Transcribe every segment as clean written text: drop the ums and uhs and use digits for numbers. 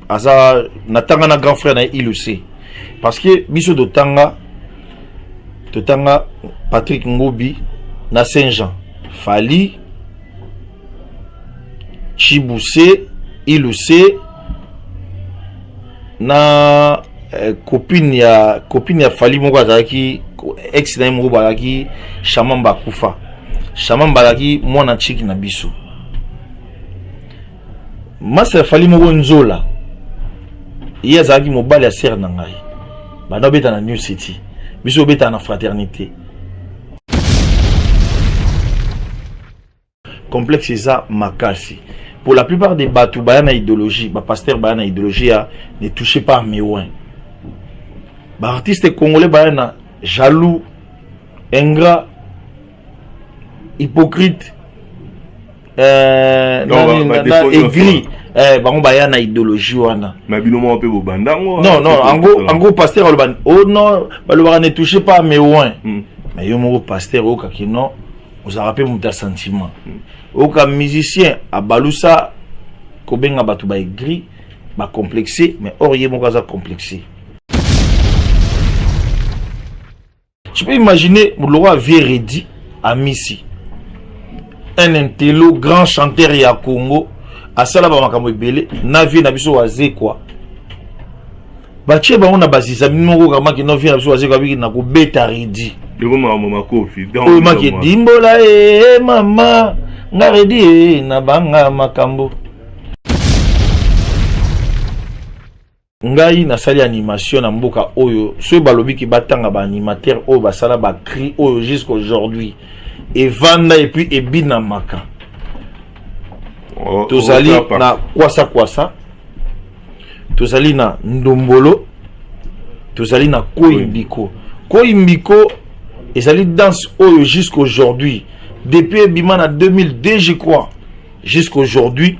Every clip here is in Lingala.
Aza natanga na grand frère na il le sait. Parce que biso de tanga Patrick Ngobi na Saint-Jean Fali Chiboussé il le sait na copine ya Fali moko azalaki ex na moko balaki Shamamba Kufa Shamamba balaki mwana chiki na biso Master Fali moko nzola il azalaki mobali ya sœur na ngai bana beta na New City biso beta na fraternité complexe eza makasi. Pour la plupart des bateaux bayana idéologie ba pasteur bayana idéologie ne touchez pas mes ouins ba artiste congolais bayana jaloux ingrat hypocrite aigri bango bayana idéologie wana mais binomo pe bobandango non en gros pasteur aloban oh non balobara ne touchez pas mes ouins mais yo mo pasteur o kakino vous a rappelé mon sentiment aucun musicien à balusa kobenga batu ba aigri ba complexé mais or yé mon kaza complexé. Je peux imaginer le roi Véredi à Missi, un intello grand chanteur ya Congo à Salaba makambo ebele na vie na biso waze quoi bache ba ona bazisa minoko kama ki no vie na biso waze kwa biki na ko beta redi deko mama kofi donc maki dimbola mama ngaredi na banga makambo ngai na sali animation na mboka oyo so balobi ki batanga ba animateur oyo basala ba cri oyo jusqu'aujourd'hui et vanda et puis ebina maka tozali na kwasa tozali na ndombolo tozali na koimbiko ezali danse oyo jusqu'aujourd'hui depuis bimana 2002 je crois jusqu'aujourd'hui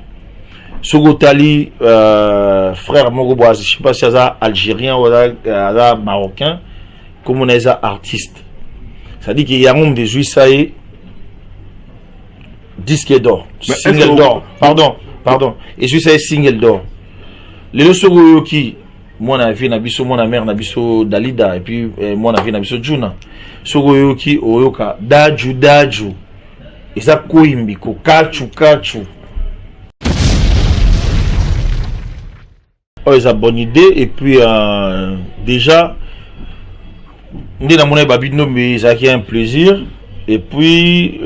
Sogotali frère Mogoboaz, je sais pas si c'est algérien ou marocain, comme on est artiste. Ça dit qu'il y a un nombre de juifs, ça est disque d'or, single d'or, pardon, et juifs ça est single d'or. Les deux qui moi na vie na biso mon mère na biso Dalida et puis moi na vie na biso Juna. Sogoyo qui oyoka daju et ça koimbiko kachu. Oh, c'est une bonne idée et puis déjà on est dans mon babino mais ça qui est un plaisir et puis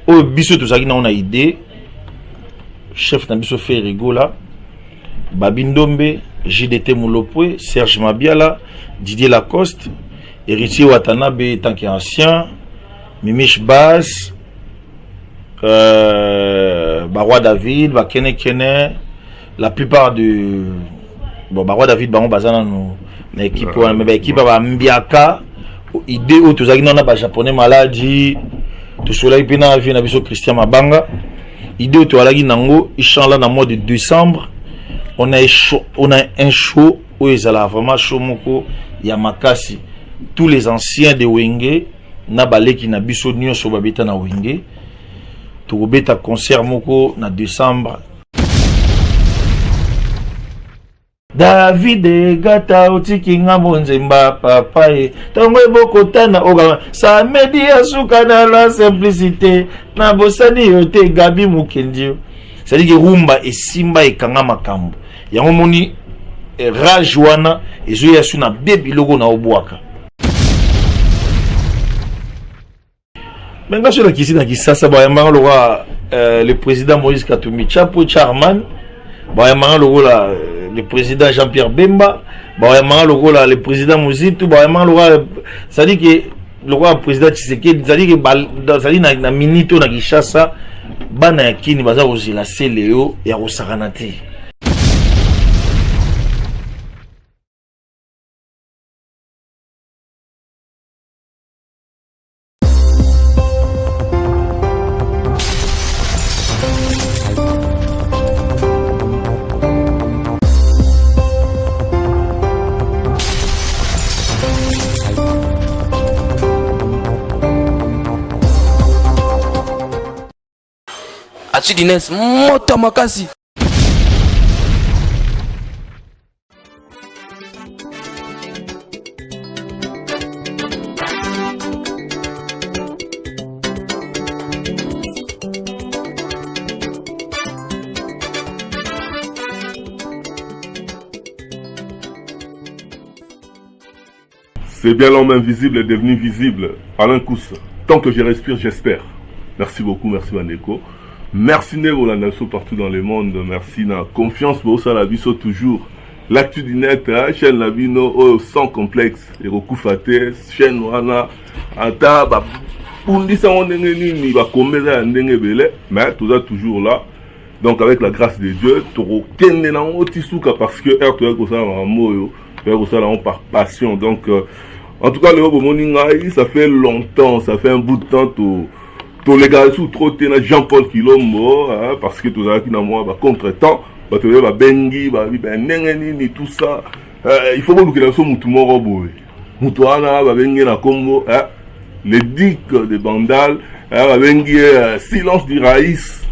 au biso tout ça qui on a idée chef na biso fait rigola Babindombe JDT Moulopwe Serge Mabiala Didier Lacoste Héritier Watanabe tant qu'ancien Mimish Baz Barwa David Bakene la plupart de Barwa David Baron Bazana na équipe mais équipe ba Mbiaka idée où tous na ba japonais maladie tout soleil pena vie na biso Christian Mabanga idée où to alagi nango inchallah na mois de décembre on a un show où ils allaient vraiment show moko ya makasi tous les anciens de Wenge na baleki na biso nyonso babeta na Wenge to beta concert moko na décembre. David gata otiki ngambo nzemba papa e tongo bokotana oga sa media suka na la simplicité na bosani yote Gabi Mukendio c'est à dire que rumba et simba et kanga makambo yango moni rage wana ezo ya suna bebi logo na obwaka menga sur la kisi na kisasa ba yamba le président Moïse Katumbi Chapo Charman ba yamba le président Jean-Pierre Bemba, le président Mouzito, ça dit que le président Tshisekedi, ça dit que ça dit na minito na Kinshasa, bana yakini baza ozila seleo ya rosaranate. Dines moto makasi C'est bien l'homme invisible est devenu visible. Alain Koussa. Tant que je respire, j'espère. Merci beaucoup, merci Maneko. Merci Néo la nation partout dans le monde. Merci na confiance pour ça la vie so toujours. L'actu du net, chaîne la vie no sans complexe. Et Rokufate, chaîne wana ata ba pundi sa on ni ba komeza ndenge belé, mais tout ça toujours là. Donc avec la grâce de Dieu, toro kende na otisuka parce que RTL ko ça en moyo, ko ça par passion. Donc en tout cas le Bomoninga, ça fait longtemps, ça fait un bout de temps to légal sous trop tena Jean-Paul Kilombo parce que tout ça qui na moi ba contre-temps, ba to ba bengi ba ndenge ni tout ça. Il faut que nous so mutu moko boy. Mutu ana ba bengi na Congo, les dicks de Bandal, ba bengi silence du Raïs.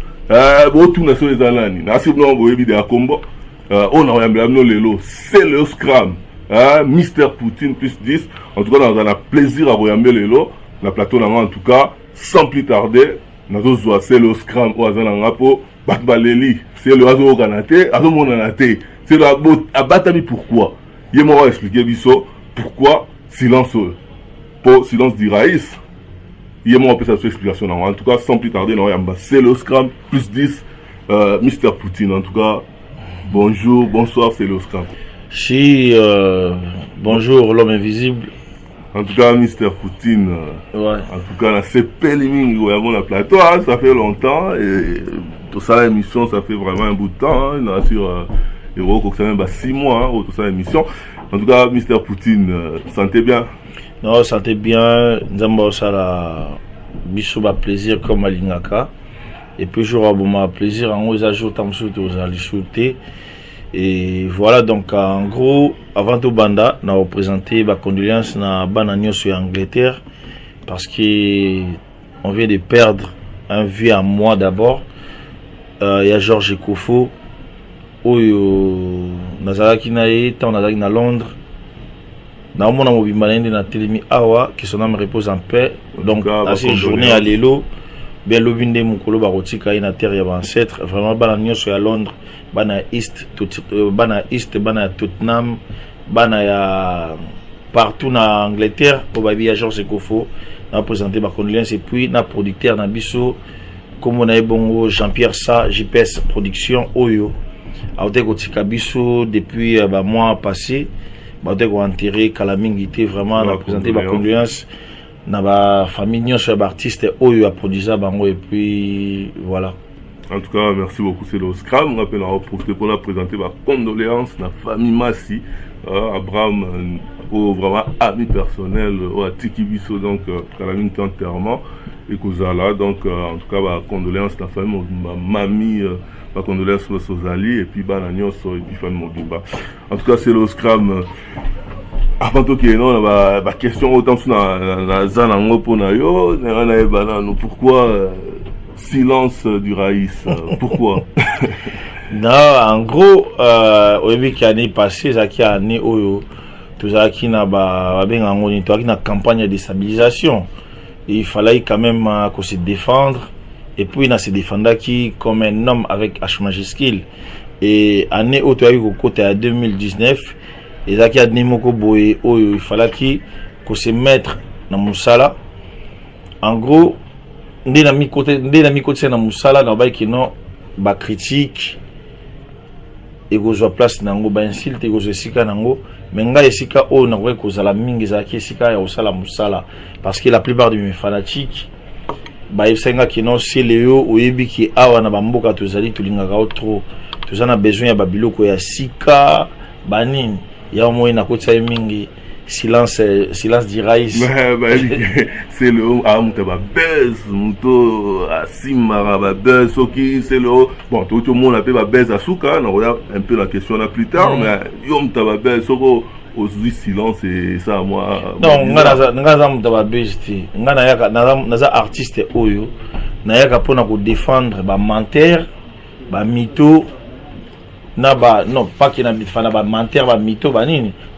Bon tout na so ezalani. Na sibno boy bi de Congo. On a yambela no lelo, c'est le scram. Mister Poutine plus 10. En tout cas, on a plaisir à voyager lelo. La plateau en tout cas. Sans plus tarder, c'est le scram au Azanangapo, Batbaleli, c'est le Azo Ganate, Azo Monanate, c'est le Abatami. Pourquoi? Il m'a expliqué pourquoi silence pour silence d'Iraïs. Il m'a fait cette explication. En tout cas, sans plus tarder, c'est le scram plus 10, Mister Poutine. En tout cas, bonjour, bonsoir, c'est le scram. Bonjour, l'homme invisible. En tout cas, Mister Poutine, ouais. En tout cas, c'est Péliming, la plateau, ça fait longtemps, et tout ça, l'émission, ça fait vraiment un bout de temps, il y a sur Hero, ça fait 6 mois, tout ça, l'émission. En tout cas, Mister Poutine, sentez bien? Non, sentez bien, nous avons ça la bisoba plaisir comme à l'Ingaka, et puis j'aurai bon plaisir, en haut, ils ajoutent en dessous, aux alis. Et voilà, donc en gros, avant tout banda, on a représenté ma condoléance na Banagno sur Angleterre parce que on vient de perdre un vieux à moi d'abord. Il y a Georges Ekofo, Oyo Nazaraki nae, tant Nazaraki na Londres. Na mon amour bimalende na Telemi Awa, qui son âme repose en paix. Donc à ces journées à l'élo. Bien l'obinde mukolo barotika ina terre ya ancêtre vraiment bana nyonso ya Londres bana East bana Tottenham bana ya partout na Angleterre au babi ya Georges Ekofo na présenter ma condoléance et puis na producteur na biso comme on a bongo Jean-Pierre Sa JPS production oyo a été kotika biso depuis mois passé ba été enterré Kalamingité vraiment na présenter ma condoléance na ba famille sur artiste oyo a produit bango et puis voilà. En tout cas, merci beaucoup, c'est le scram. On appelle pour la présenter ma condoléance na famille Massi, Abraham, vraiment ami personnel, à Tiki Bisso, donc à la minute enterrement et Kozala, donc en tout cas ma condoléance na famille ma mamie, ma condoléance aux alliés et puis Banagnos et puis famille Mobimba. En tout cas, c'est le scram. Avant tout, la question autant sur la Zanango Ponayo, pourquoi silence du Raïs? Pourquoi? Non, en gros, au début qui année passée, Zaki année Oyo, tout ça qui n'a pas une campagne de déstabilisation. Il fallait quand même se défendre, et puis il se défendre qui comme un homme avec H majuscule. Et année au côté à 2019. Et ça qui a boy il fallait qu'il se mette dans Moussala. En gros, dès la mi-côté dans Moussala, dans le non, ba critique et go zo place nango ba insulte et go zo sika nango mais nga esika o na ko za mingi za ki sika ya osala Moussala parce que la plupart de mes fanatiques ba yesenga ki non c'est Léo oyebi ki awa na bamboka tozali tulingaka trop tozana besoin ya babiloko ya sika banini. Il y a au moins une côte mingi silence d'Iraïs. C'est le mutaba buzz muto asimara ba buzz c'est le bon tout le monde appelle ba buzz asuka on regarde un peu la question là plus tard mais yo mutaba buzz soko aujourd'hui silence et ça moi non ngaza mutaba buzz ti ngana yaka naza artiste oyo na yaka pona ko défendre ba menteur ba mytho Naba, non, pas qu'il y a un menteur, un mytho, mais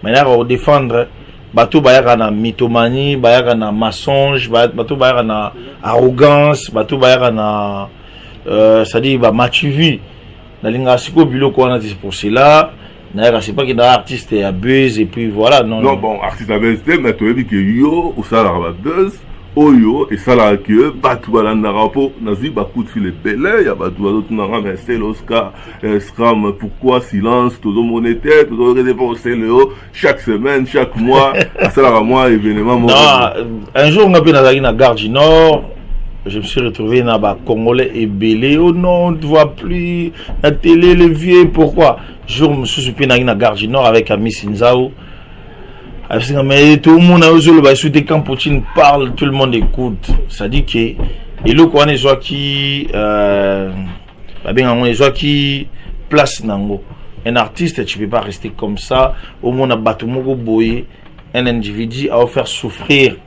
il y a un défendre, bateau, il y a une mythomanie, il y a un mensonge, bateau, il y a une arrogance, bateau, il y a c'est-à-dire, matuvi. Dans l'ingasiko, bilo, quoi, on a dit pour cela, c'est pas qu'il y a artiste et buzz et puis voilà. Non, bon, artiste à buzz, mais tu as vu que yo, ou ça la buzz, oyo, et ça la que, batu balandarapo, nazi bakout sur les belles, y a batu d'autres nara, mais c'est l'Oscar, Scram, pourquoi silence, tout le monde était, tout le monde c'est le haut, chaque semaine, chaque mois, ça la moi, événement. Non, un jour, on a pu dans la gare du Nord. Je me suis retrouvé dans les Congolais et belé. Oh non, on ne te voit plus. La télé, les vieux, pourquoi? Je me suis soupé dans la gare du Nord avec Ami Sinzao. Mais tout le monde a osé le souhaiter quand Poutine parle, tout le monde écoute. Ça dit que, et le quoi, les gens qui, place Nango. Un artiste, tu ne peux pas rester comme ça. Au monde a battu mon boy. Un individu a offert souffrir.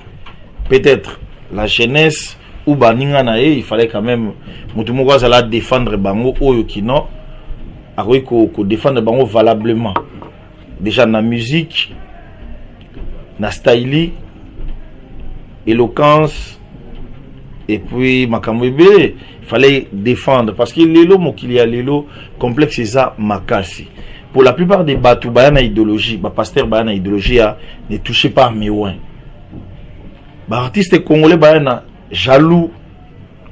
Peut-être la jeunesse. Ou baninga na il fallait quand même mutumoko azala défendre bango oyo kino akoki ko défendre bango valablement déjà na musique na style éloquence et puis makambo ebele il fallait défendre parce que lelo mokili ya lelo complexe ça makasi pour la plupart des batu bayana idéologie ba pasteur bayana idéologie ne touchez pas meouin ba artiste congolais bayana jaloux,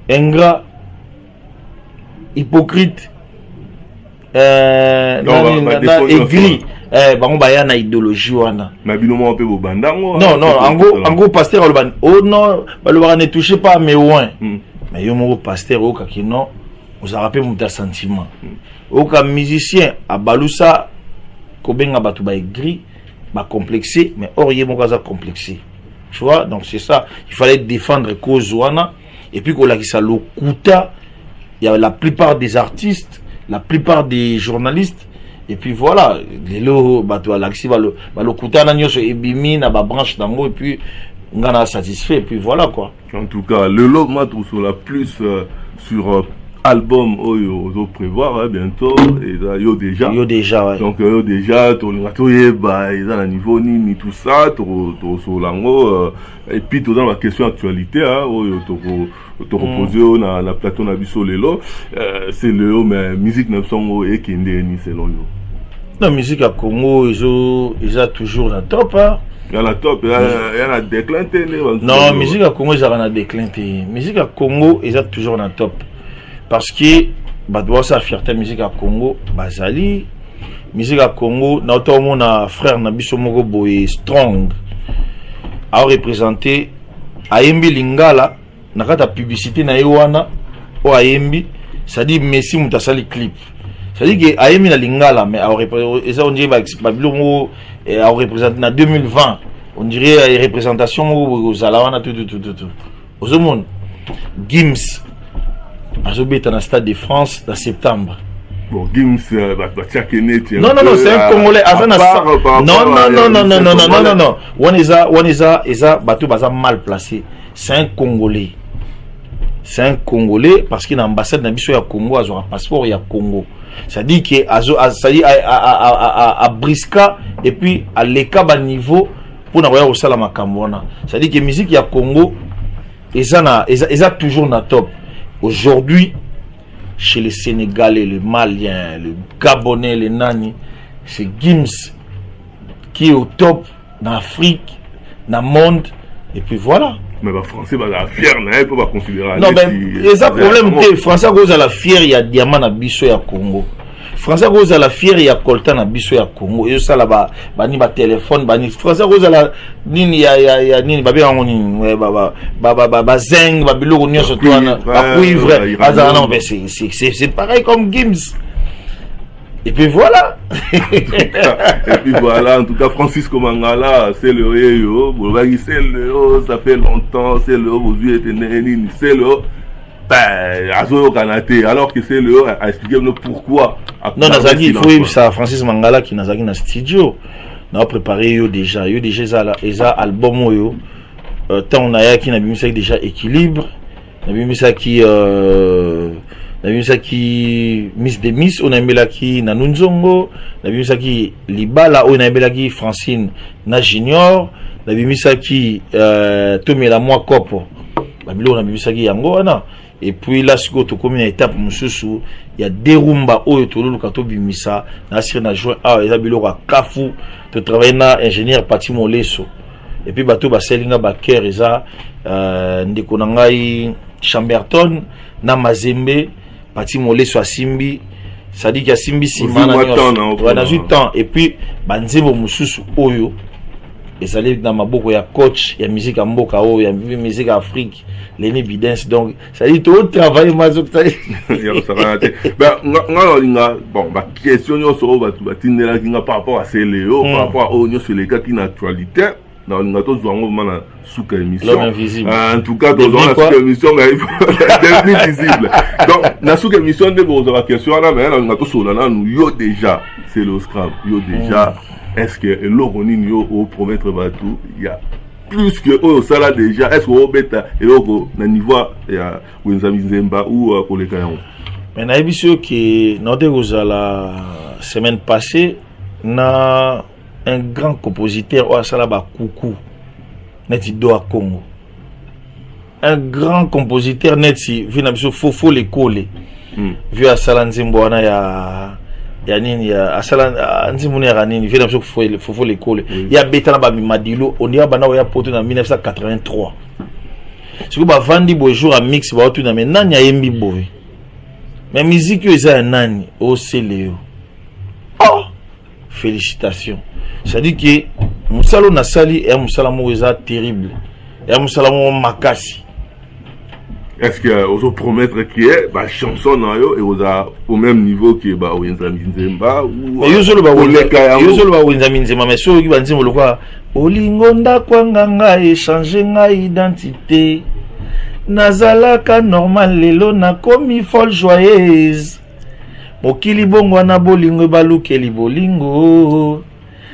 ingrat, hypocrite, aigri. Bango baya na idéologie wana. Na binomo pe bo bandango. Non, en gros pasteur oloban. Oh non, balobara ne touchez pas mais ouin. Mais yo mo pasteur o kakino, vous a rappelé mon sentiment. O ka musicien a balusa ko benga batu ba aigri, ba complexé, mais or yé mo kaza complexé. Tu vois, donc c'est ça. Il fallait défendre cause wana. Et puis qu'on a ça le kuta. Il y a la plupart des artistes, la plupart des journalistes. Et puis voilà, les lots, bateau l'axi, le kuta na nyoso ebimi na ba branche dango et puis on a satisfait. Et puis voilà quoi. En tout cas, le lot m'a trouvé la plus sur album oyo prévoir hein, bientôt et yo déjà ouais. Donc yo déjà ton bah ils ont un niveau ni tout ça to sur lango et puis tout dans la question actualité hein oyo to reposer na la plateau na biso lelo c'est le mais musique na songo et kende ni selon yo. La musique à Congo ils a toujours la top hein. Il y a la top, il y a la déclin. Non, musique à Congo ils ont la déclin. Musique à Congo ils a toujours la top. Parce que doit sa fierté musique à Congo bazali musique à Congo na frère na biso moko boy strong a représenté ayembi lingala na kata publicité na yewana o ayembi ça dit Messi mutasali clip ça dit que ayembi na lingala mais a représenté ça on dirait ba bilo a représenté na 2020 on dirait représentation moko zalawana tout au monde Gims Azobé est dans le Stade de France en septembre. Bon, Gims, non, c'est un Congolais. Non. Waniza, Batou Baza mal placé. C'est un Congolais. C'est un Congolais parce qu'il a l'ambassade d'ambition à Congo, il a un passeport à Congo. Ça dit que à Briska et puis à l'Eka niveau pour n'avoir au Salama Kambona. Ça dit que la musique à Congo, ils ont toujours na top. Aujourd'hui, chez les Sénégalais, les Maliens, les Gabonais, les Nani, c'est Gims qui est au top dans l'Afrique, dans le monde, et puis voilà. Mais les Français, la fière, il ne peut pas considérer. Non, mais il y a un problème, les Français, à la fière, il y a diamant à Bisso et à Congo. Français rose à la fière ya coltan na biso ya Congo et ça là-bas bani ba téléphone bani Français rose à la nini ya nini ba bien ngoni ba zeng ba biloko nyonso to na ba cuivre azana non mais c'est pareil comme Gims. Et puis voilà. Et puis voilà, en tout cas, Francisco Mangala, c'est le yo, c'est le ça fait longtemps, c'est le vos yeux étaient nés, c'est le Azo Kanate, alors que c'est le a expliqué pourquoi. Non, Nazaki, il faut ça, Francis Mangala qui Nazaki dans le studio. On a préparé yo déjà ça album yo. Tant on a qui n'a bien ça déjà équilibre, n'a bien ça qui Miss de Miss, on a mis là qui Nanunzongo, on a mis ça qui Libala, on a mis là qui Francine na Junior, on a mis ça qui Tomé la moi Copo. babilo na bibisaki yango wana. Et puis là siko to komi na étape mususu il y a des rumba oyo to luluka to bimisa na sire na joint a eza biloko kafu to travailler na ingénieur Pati Moleso. Et puis bato baselinga ba cœur eza ndeko na ngai Chamberton na Mazembe Pati Moleso asimbi ça dit qu'il y a simbi simana na ju temps. Et puis banzebo mususu oyo ezali na maboko ya coach ya musique ya mboka oyo ya musique Afrique Lenny Bidens. Donc ça dit tout travail mazo ça bon ba question yo so ba tinela kinga par rapport à Céléo par rapport à onyo sur les cas qui actualité dans nous tous voyons mana sous émission en tout cas dans la sous émission devenu visible. Donc na sous émission de vos question là mais on a tous là nous yo déjà c'est le scrap yo déjà est-ce que l'oroni au promettre bateau il y a plus que au sala déjà est-ce au beta et au niveau ya Wenzami Nzemba ou pour les Kayango. Mais na ebiso que notre la semaine passée na un grand compositeur au sala ba Coucou neti do a Congo. Un grand compositeur neti vina biso Fofo l'école. Vu à sala Nzembo wana ya nini ya asala nzimuni ya nini vile mso Fofo l'école ya betana ba mimadilo on ya bana ya poto na 1983 siko ba vandi bo jour à mix ba otu na mais nani ya yembi boy mais musique yo eza nani o Céléo. Oh félicitations, ça dit que musalo na sali et musala mo eza terrible et musala mo makasi. Est-ce que vous promettre qui est bah chanson et au même niveau que bah Wenzami Nzemba ou yozolo ba Wenzami Nzemba mais so ki banzimo lokwa olingo ndakwanga nga échanger nga identité nazalaka normal lelo na komi folle joyeuse mokili bongo na bolingo balukeli bolingo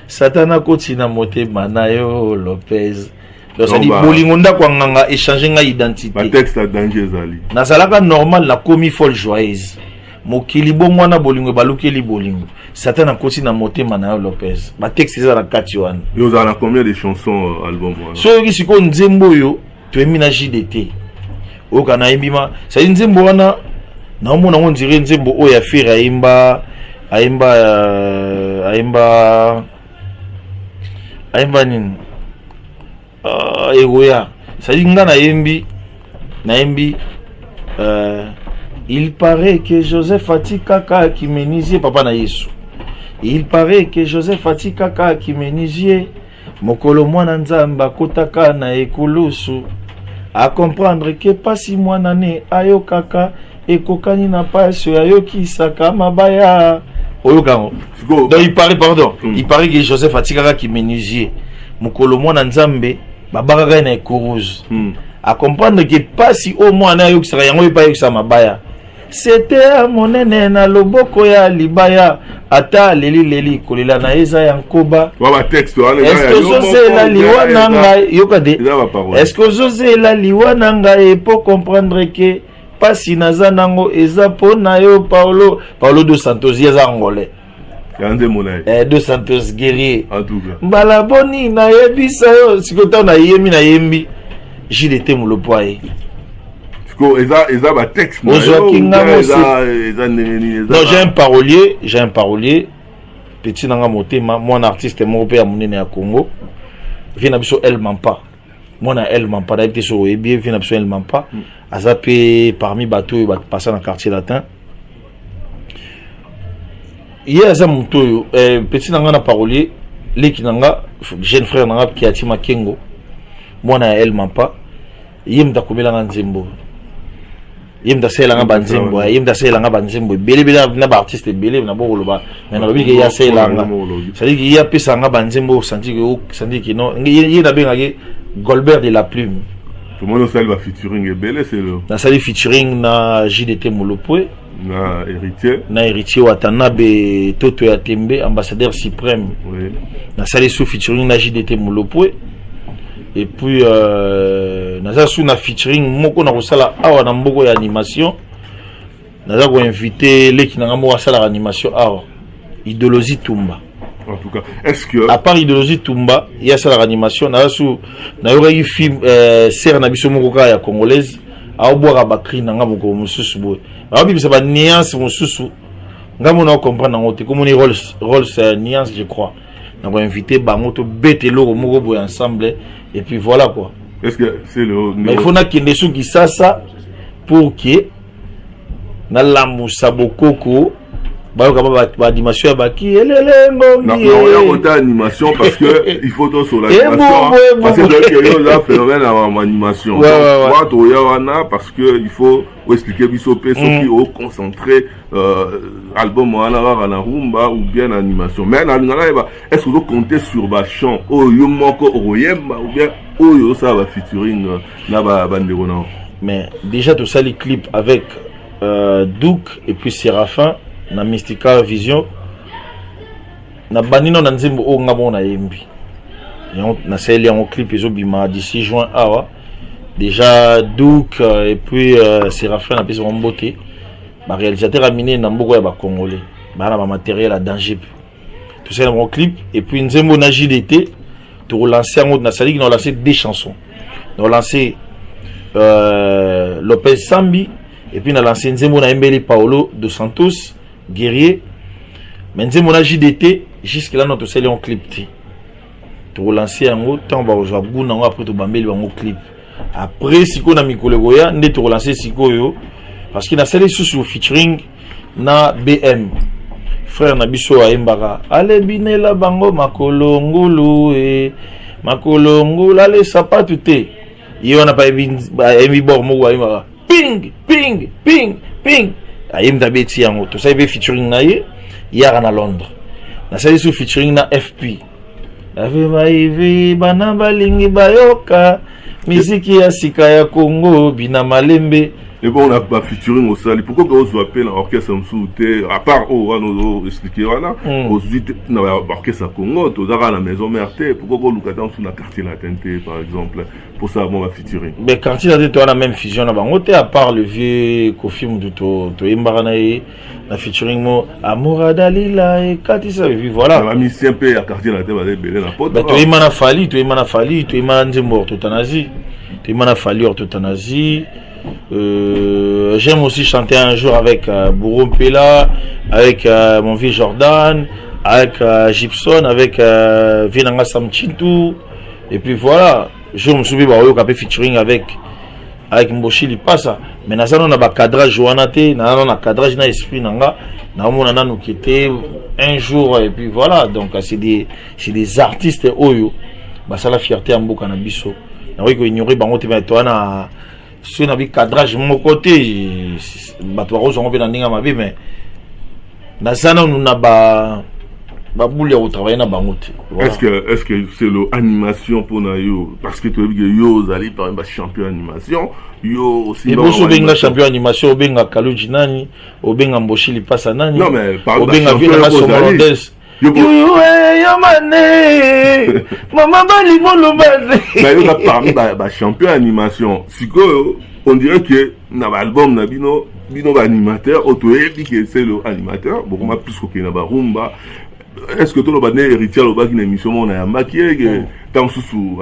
satana kotina motema na yo Lopez. Donc ça dit bolingo ndakwanga nga échanger nga identité. Ba texte à danger zali. Nazalaka normal la komi folle joyeuse. Mokili bongo na bolingo balukeli bolingo. Satan a continué na motema na Lopez. Ba texte za la kati wana. Yo za na combien de chansons album wana? So yoki siko Nzembo yo to emi na JDT. O kana imbima. Ça dit Nzembo wana na mona on dirait Nzembo o ya fira imba nini. Egoya ça dit nga na yembi il paraît que Joseph Atikaka qui menisier papa na Yesu. Il paraît que Joseph Atikaka qui menisier mokolo mwana nzamba kotaka na ekulusu à comprendre que pas si mwana ne ayo kaka ekokani na paso ayoki saka mabaya oyokango. Donc il paraît que Joseph Atikaka qui menisier mokolo mwana nzambe babaka na ekourouze à comprendre que pas si au moins na yo sera yango pa yo sa mabaya c'était monene na loboko ya libaya ata leli kolela na eza ya nkoba wa texte wala est-ce que zozela liwana ngai yokade est-ce que zozela liwana ngai pour comprendre que pas si naza nango eza pona yo Paulo dos Santos yeza angolais Dos Santos guerrier mbala boni na yebisa yo sikota na yemi na yembi JDT mulopoye siko eza ba texte non j'ai un parolier petit nanga motema mon artiste mo pe ya munene ya Congo vina biso El Mampa mona El Mampa da été so ebie vina biso El Mampa azape parmi bateau ba passer dans quartier latin. Hier aza muto petit nanga na parolier leki nanga jeune frère nanga qui atima Kengo mona El Mampa yem da komela nga Nzembo yem da sela nga banzembo yem da sela nga banzembo bele na ba artiste bele na bolo ba mais na lobi ke ya sela nga ça dit qu'il y a pesa nga banzembo senti que non il na benga ke Golbert de la Plume tout le monde sait va featuring bele c'est le na sali featuring na JDT Molopwe na héritier Watanabe Toto ya Tembe ambassadeur suprême na sali sous featuring na JDT Molopwe. Et puis naza sous na featuring moko na kosala awa na mboko ya animation naza ko inviter leki na ngamo wasala animation awa Idéologie Tumba. OK tout cas. Est-ce que... À part idéologie Tumba, il y a ça la réanimation. Il y a eu film Serre Nabiso Mokoka ya congolaise. A boire bakri na ngamo mususu boy. A bi ça nuance mususu. Ngamo na comprendre ngote comme on Rolls nuance je crois. On va inviter bangoto betelo moko boy ensemble et puis voilà quoi. Est-ce que c'est le... Mais il faut na kende sou ki ça pour que na lamu sabokoko ba animation ya baki elelengo non il y a côté animation parce que il faut tout sur l'animation parce que il y a un phénomène en animation parce que il faut expliquer biso pe qui au concentrer album na rumba ou bien animation mais est-ce que vous comptez sur ba chant o yo moko oyemba ou bien oyo ça va featuring na ba bandeko na mais déjà tout ça les clips avec Douk et puis Séraphin na Mystica Vision na banino na nzembo o ngabo na yembi na seli en clip ezobima d'ici juin awa déjà Douk et puis Séraphin na pesa mbote ba réalisateur aminé na mboko ya ba congolais ba na ba matériel à danger tout ça dans clip et puis nzembo na JDT to relancer en na sali qui ont lancé des chansons on lancé Lopez Sambi et puis on a lancé nzembo na Mbele Paolo dos Santos guerrier mais nzembo na JDT jusque là notre seli en clip to relancer en haut temps ba ozwa buna après to bambeli ba clip après siko na mikolo goya ndé to relancer siko yo parce qu'il a seli sous featuring na BM frère na biso a embara ale binela bango makolo ngulu e makolo ngulu ale sapatu te yo na pa ebi bor mo wa ping ping ping ping ayem tabeti yango to sai be featuring na ye yara na Londres na sai sous featuring na FP ave maivi bana balingi bayoka miziki ya sika ya Congo bina malembe. Et bon, on a pas featuring au sali. Pourquoi on se appelle l'orchestre Msoute, à part, on nous expliquer, voilà, on se dit, on a l'orchestre Congo, on a la maison merte, pourquoi on nous attend sur la quartier latin, par exemple, pour ça, on va featuring. Mais quartier latin, on a la même fusion, à part le vieux Kofi Moutou, to Imbaranae, la featuring, mo, Amoura Dalila, et Katissa, et puis voilà. On a mis un peu à quartier latin, on va belé la pote. Mais tu es Manafali, tu es Manafali, tu es Manzembo, orthothanasie, tu es Manafali, orthothanasie. J'aime aussi chanter un jour avec Bourou Pela, avec mon vieux Jordan, avec Gibson, avec Vinanga Samchintou. Et puis voilà, je me souviens de featuring avec Mboshi Lipasa. Mais nous avons un cadrage Joanate, nous avons un cadrage dans l'esprit, nous avons un jour. Et puis voilà, donc c'est des artistes Oyo. C'est la fierté en Boka Nabiso. Nous avons ignoré Bangote. Si on a un cadrage de mon côté, mais nous avons travaillé dans la Est-ce que c'est l'animation pour nous? Parce que tu as vu que yo allez par exemple champion d'animation, yo aussi. Et vous avez champion d'animation, vous avez Kaluji Nani, vous avez Mboshi Lipasa Nani, non mais par exemple, vous avez yo mané maman bali mon mais parmi ba champion animation siko on dirait que na album na bino animateur auto-ébi que c'est le animateur beaucoup plus que na ba rumba. Est-ce que tu as des héritiers au bas d'une émission on a maquillé que tant sous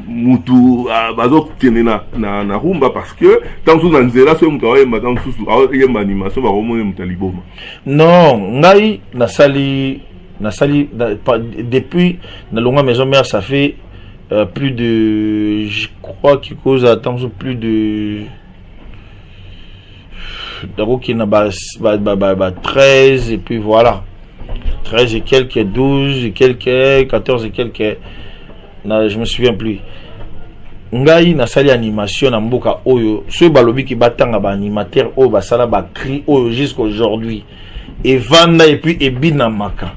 mutu bazo tiene na rumba parce que tant sous nanzela so mutawe tant sous a animation ba romone mutaliboma non ngai na sali depuis na longa maison mère ça fait plus de je crois qu'il cause attends plus de d'abord qui n'a pas 13 et puis voilà 13 et quelques 12 et quelques 14 et quelques je me souviens plus ngai na sali animation na mboka oyo so balobi ki batanga ba animateur oyo basala ba cri oyo jusqu'à aujourd'hui et vanda et puis ebina maka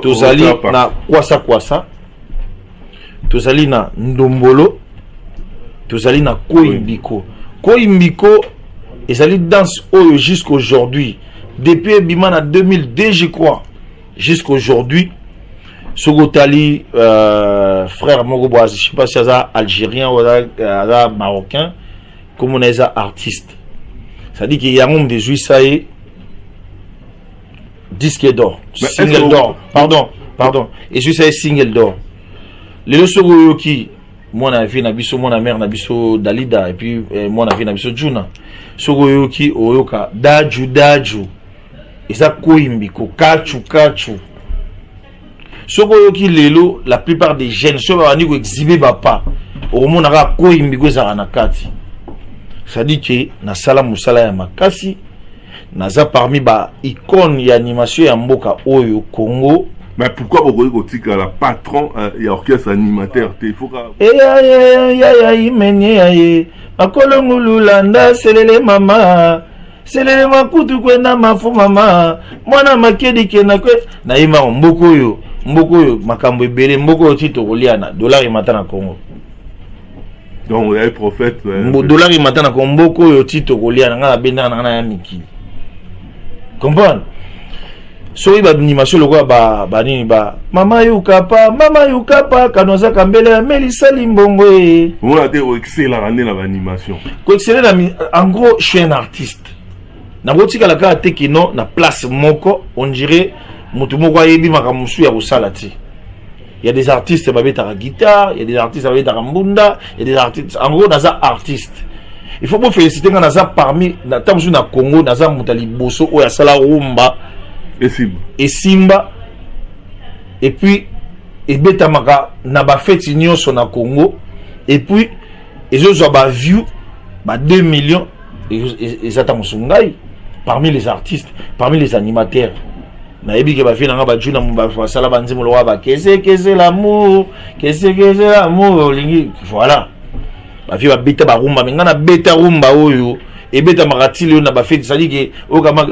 tozali na kwasa tozali na ndombolo tozali na koimbiko ezali danse oyo jusqu'à aujourd'hui depuis ebima na 2002 je crois jusqu'à aujourd'hui sogotali frère moko boise je sais pas si ça algérien ou ça marocain comme on est artiste ça dit qu'il y a un des juifs ça est disque d'or, single d'or, pardon, et je sais single d'or. Les leçons qui, moi na vie na biso, moi na mère na biso Dalida, et puis moi na vie na biso Juna, sogo qui oyoka daju, et ça koimbi ko kachu. Sogo qui lelo, la plupart des jeunes, ceux qui ont exhibé pas, au monde a koimbi ko zaranakati. Ça dit que na sala musala ya makasi. Naza parmi ba icône et animation ya mboka oyo Congo. Mais pourquoi vous voyez que la patron et orchestre animateur il faut akolongululanda selele mama selele makutu kwenda mafu mama mwana makedi kena kwe na ima mboko oyo makambo ebele mboko oyo tito koliana dollar imata na Congo. Donc il y a un prophète dollar imata na Congo mboko oyo tito koliana nga benda na ya miki. Comprendre? So iba animation lokwa ba nini ba mama yukapa kanoza kambele Melissa Limbongo e. On a été excellent dans l'animation. Ko excellent en gros je suis un artiste. Na botika la ka tekino na place moko on dirait mutu moko ayebi makamusu ya kosalati. Il y a des artistes ba beta guitare, il y a des artistes ba beta mbunda, il y a des artistes en gros naza artiste. Il faut vous féliciter quand naza parmi na tamzu na Congo naza mutali boso o ya sala rumba et Simba et puis et betamaka na ba fête nyonso na Congo et puis et autres ba view ba 2 millions et zata musungai parmi les artistes, parmi les animateurs. Na yebi ke ba fi na ba juna mba sala banzimo lo ba kese l'amour lingi voilà. Ba fi ba beta ba rumba menga na beta rumba oyo e beta maratili na ba fête sali ke o kama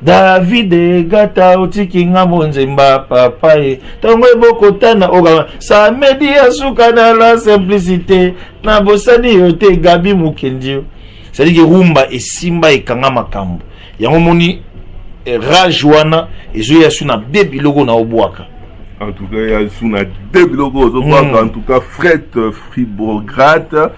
David gata otiki ngambo nzemba papa e tango ebokotana o kama sa media suka na la simplicité na bosani yote Gabi Mukendio sali ke rumba e simba e kanga makambo yango moni rage wana ezo ya suna bebi logo na obwaka. En tout cas, il y a suna deux logos. En tout cas, Fret Fribograd,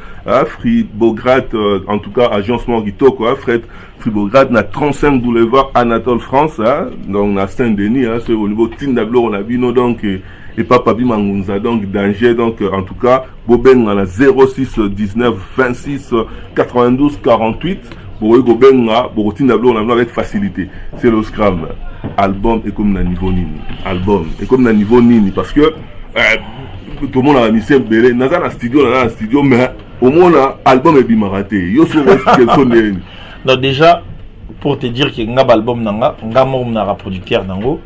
Fribograd, en tout cas, agencement Kitoko, Fret Fribograd, na 35 boulevard Anatole France, donc na Saint-Denis, c'est au niveau Tindablo, on a vu, non, donc, et Papa Bimangunza, donc, danger, donc, en tout cas, Boben, on a 06 19 26 92 48, Boben, Tindablo, on a avec facilité. C'est le Scrum. Album et comme na niveau nini parce que tout le monde a mis belé na studio mais au moins album est bien raté yo sur non déjà pour te dire que ngaba album nanga ngamo na producteur nango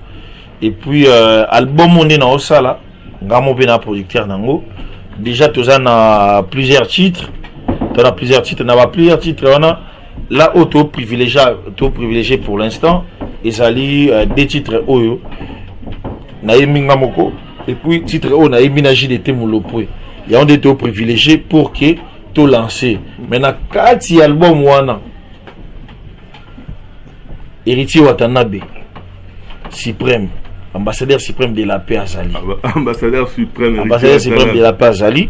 et puis album on est na osala ngamo pe na producteur nango déjà tu as plusieurs titres na plusieurs titres on a là auto privilégié pour l'instant. Ezali des titres oyo na yeminga moko et puis titre oyo na yeminaji de temulopwe ya on était privilégié pour que to lancer mais na kati album wana Héritier Watanabe suprême ambassadeur suprême de la paix azali ambassadeur suprême de la paix azali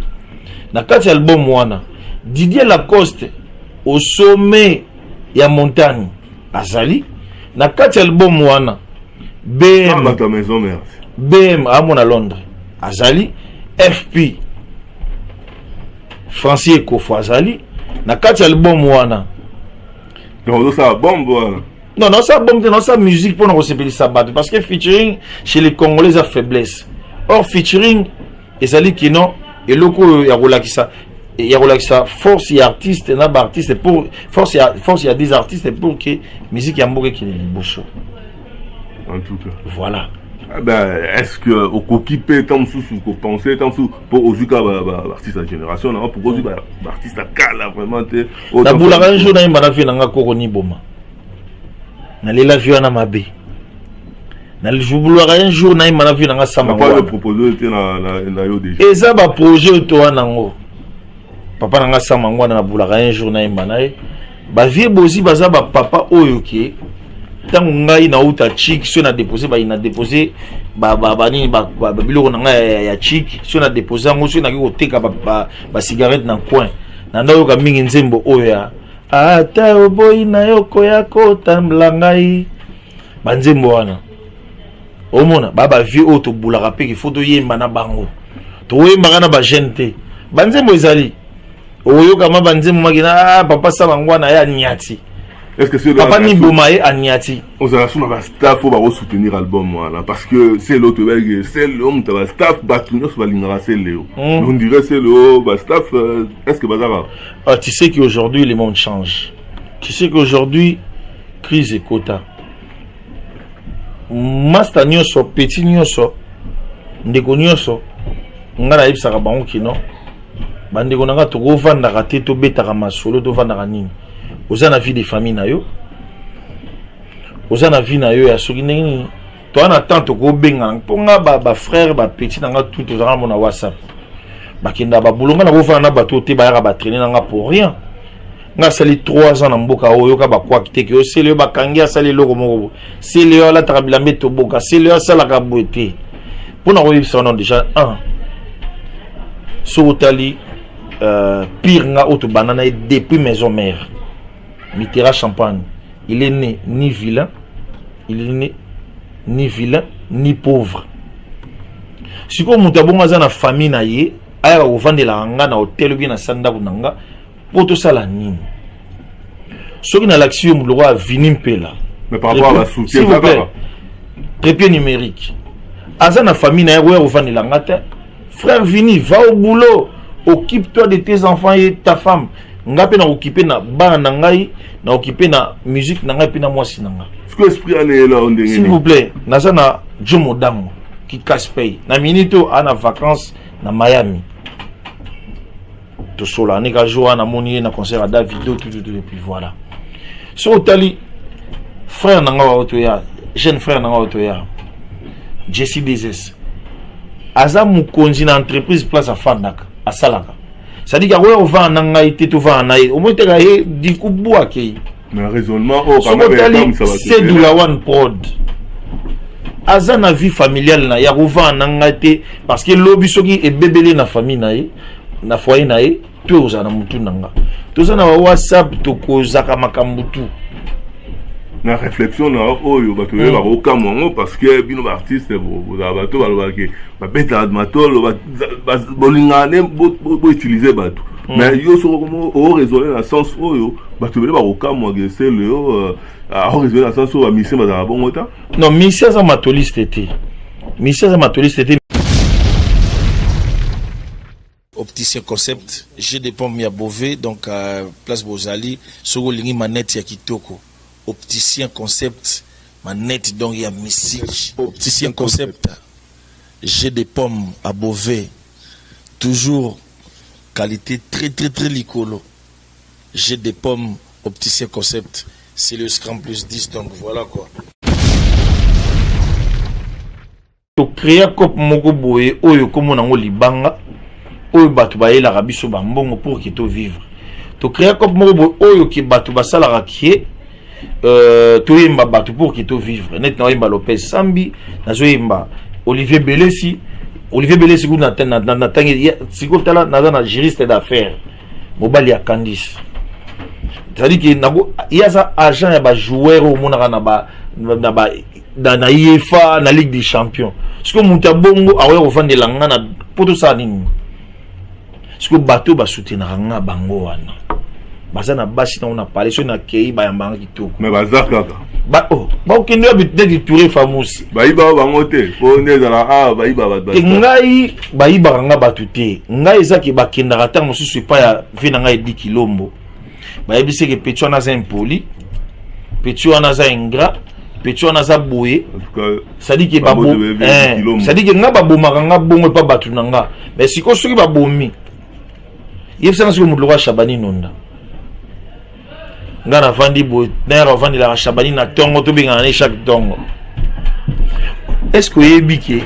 na kati album wana Didier Lacoste au sommet ya montagne azali na kati album wana BM à Londres azali FP Francis Ekofo azali na kati album wana non ça bombe voilà non ça bombe non ça musique pour nous recevoir ça battre parce que featuring chez les Congolais a faiblesse or featuring ezali kino et loko ya rolakisa il y a ça force et artiste na ba artiste pour force il y a des artistes pour que musique yamboke qui est bosso en tout cas voilà est-ce que au coquipé tant sous penser tant sous pour ozuka artiste de génération non pour ozuka artiste kala vraiment te na bula un jour na imba fi na koroni boma na lela vi na mabe na le un jour na imba fi na sama pas le proposer était na yo déjà et ça ba projet to nango papa nanga samangwa na bulaka un jour na imanae ba vie bozi baza ba papa oyo ke tangu ngai na uta chic so na déposer ba ni ba biloko nanga ya chic so na déposer ngo so na ki koteka ba cigarette na coin na ndayo ka mingi nzembo oyo ya ata oboyi na yoko yako tambla ngai ba nzembo wana au mona baba vieux auto boula rapé qu'il faut to yemba na bango to yemba na ba gente banzembo ezali oyo kama banzembo magina papa sa bangwana ya nyati. Est-ce que c'est papa ni bomaye anyati aux relations avec staff faut ba soutenir l'album voilà parce que c'est l'autre c'est l'homme de la staff batunyo sur balingara c'est Léo on dirait c'est le staff est-ce que bazara tu sais qu'aujourd'hui le monde change, tu sais qu'aujourd'hui crise et quota master nyoso petit nyoso ndeko nyoso ngana yebisaka bango kino bandeko nanga to govanda te to betaka masolo to vanda nini oza na vie de famille na yo oza na vie na yo ya soki ndenge to ana tante ko benga mponga ba frère ba petit nanga tout ozanga mona WhatsApp bakenda ba bulonga na bofana na bato te ba yaka ba traîner nanga pour rien nga sali 3 ans na mboka oyo ka ba kwa kiteke yo sele ba kangia sali loko moko sele yo la takabila meto boka sele yo sala ka boete pona ko yebisa non déjà un sotali pire nga auto banana depuis maison mère Mitterrand Champagne. Il est né ni vilain, il est né ni vilain, ni pauvre. Si vous avez une famille, vous avez vendu la hanga na hôtel bien na sanda kunanga pour tout ça la nini. Ce qui n'a l'action vous l'aurez venir pela. Mais par rapport à la soutien, s'il vous plaît, trépied numérique. Azana famille na vous vendu la ngata. Frère Vini, va au boulot, occupe-toi de tes enfants et ta femme. Ngape na occupé na ba na ngai na occupé na musique na ngai pe na mwasi na nga. Ce que esprit allé là on denge. S'il vous plaît, naza na Jomo Dango qui casse paye. Na minito ana vacances na Miami. To sola ne ka joa na moni na concert à Davido tout et puis voilà. So tali frère na nga wa ya, jeune frère na nga wa ya. Jesse Dezes. Aza mukonzi na entreprise place à Fandaka, à Salaka. Ça dit qu'il y a un vent en été tout vent en aïe. Au moins, il y a des coups de bois qui. Mais raisonnement, c'est de la one prod. Aza na vie familiale na, il y a un vent en été parce que l'obisogi est bébélé na famille na, na foyer na, tout aux anamutu nanga. Tout ça na WhatsApp, tout kozaka makambutu. Na réflexion na oyo bato ba okamwa parce que bino artiste bo bato ba ke ba beta admatol ba bolingane bo utiliser bato mais yo so comme au raisonner dans sens oyo bato ba okamwa que c'est le a raisonner dans sens oyo mission ba bon ota non mission za matoliste était mission za matoliste était opticien concept j'ai des pommes ya Beauvais donc place Bozali soko lingi manette ya kitoko. Opticien concept, manette donc il y a mystique. Opticien concept, j'ai des pommes à Beauvais, toujours qualité très licolo. J'ai des pommes, opticien concept, c'est le Scrum plus 10 donc voilà quoi. To créer cop moko boye oyo comme nango libanga oyo batu ba yela rabiso ba mbongo pour que to vivre. To créer cop moko boye oyo ki batu ba sala rakie to yemba batu pour qu'il to vivre net na yemba Lopez Sambi na zo yemba Olivier Belesi ku na tangi siko tala na juriste d'affaires mobali ya Candice c'est-à-dire que nako yaza agent ya ba joueur au mona na IFA na Ligue des Champions ce que muta bongo awe ovandela nga na poto sa nini ce que bateau ba soutenir nga bango wana bazana basi na on parlé sur na kei ba yamba kitoko mais bazar kaka ba oh ba okende habité de touré famous ba iba bango te po ndezala ba iba ba ngai ba iba nga batute ngai ezaki ba kenda rata mosusu pa ya vina ngai 10 kilombo ba yebise ke pecho na za impoli pecho na za ingrat pecho na za boye ça dit que ba bo ça dit que nga ba bomaka nga bongo pa batu na nga mais siko soki ba bomi yebisa na siko mudlo wa Shabani nonda ngana vandi bo nera vandi la Shabani na tongo to binga na chaque tongo est-ce que yebike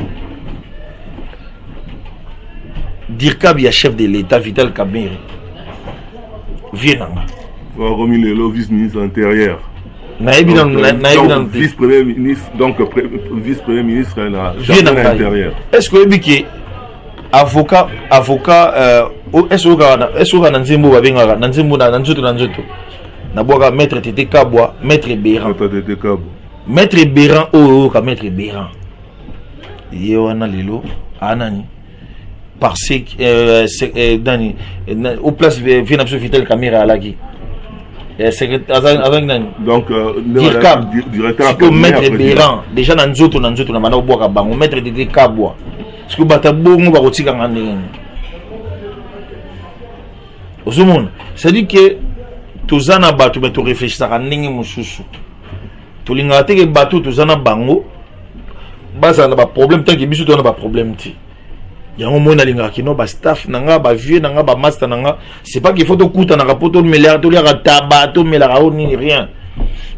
Dirkab ya chef de l'état Vital Kamerhe Vienanga remis le vice-ministre intérieur vice-premier ministre donc vice-premier ministre na intérieur est-ce que yebike avocat est-ce que na nzembo babenga na nzembo na nzoto na boka maître Tete Kabwa maître Béran maître Béran oh ka maître Béran ye wana lelo anani parce dani au place vient absolument vital caméra alaki donc directeur maître Béran déjà na nzoto na bana obwaka bango maître de kabwa parce que bata bongo ba kotika ngandenge osumona c'est dit que tozana bato mais to réfléchissaka ndenge mususu tolinga te ke bato tozana bango baza na ba problème tant que biso to na ba problème ti yango mona linga kino ba staff nanga ba vieux nanga ba master nanga c'est pas qu'il faut to kuta na poto milliard to lira tabato melaka ni rien.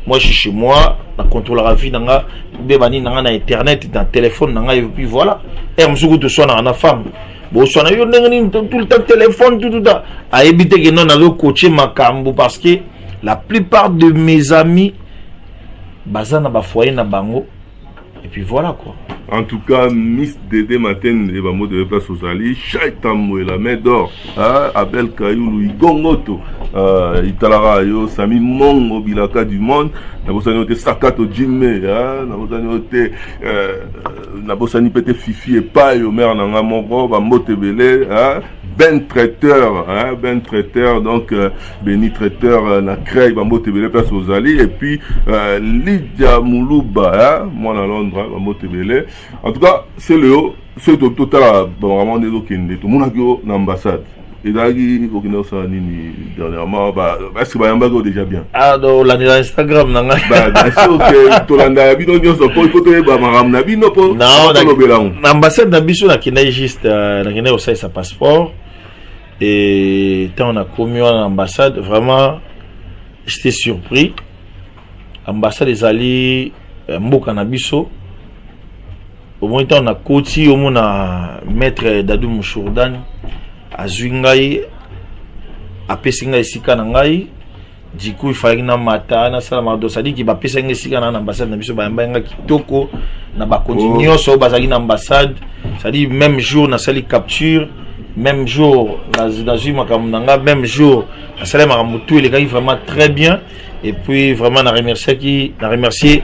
Moi je suis chez moi na contrôler la vie nanga be bani nanga na internet na téléphone nanga et puis voilà et msuku to sona na femme bo sona yo ndenge tout le temps téléphone tout ça a éviter que non na lo coacher makambo parce que la plupart de mes amis bazana ba foyer na bango et puis voilà quoi. En tout cas, Miss Dédé Matin et Bamo de place aux Ali, Chaitamo et la main d'or, Abel Kayoulou, Igongoto, Italara Yo, Sami Mongo, Bilaka du monde, Nabosani Ote Sakato Jimé, Nabosani Ote, Nabosani Pete Fifi et Paille, Omer Nanga Mongo, Bamo Tebele, Ben Traiteur, Ben Traiteur, donc Beni Traiteur, na Crey, Bamo Tebele place aux Ali, et puis Lydia Moulouba, moi à Londres, Bamo Tebele. En tout cas, c'est le haut, c'est au total, vraiment, tout le monde a eu l'ambassade. Et là, il faut que nous dernièrement, est-ce que Bayambago déjà bien? Ah, donc, l'Instagram, non? Bien sûr que tout le monde a vu, donc, il faut que Bayambago n'a pas l'ambassade n'a pas juste, n'a aussi sa passeport. Et quand on a commis l'ambassade, vraiment, j'étais surpris. L'ambassade est allée, Mboka Nabiso. Au moins, on a côté, au moins, maître Dadou Mouchourdan, à Zwingaï, à Pessinga Sika Nangaï. Du coup, il fallait que Namata, Salamado, ça dit qu'il va Pessinga Sika dans l'ambassade, Nabiso Bayamba Kitoko, Naba continue, sur Bazagin ambassade. Ça dit, même jour, na sali capture, même jour, na Zuma même jour, na sali Maramutu, les gars, vraiment très bien. Et puis, vraiment, on a remercié.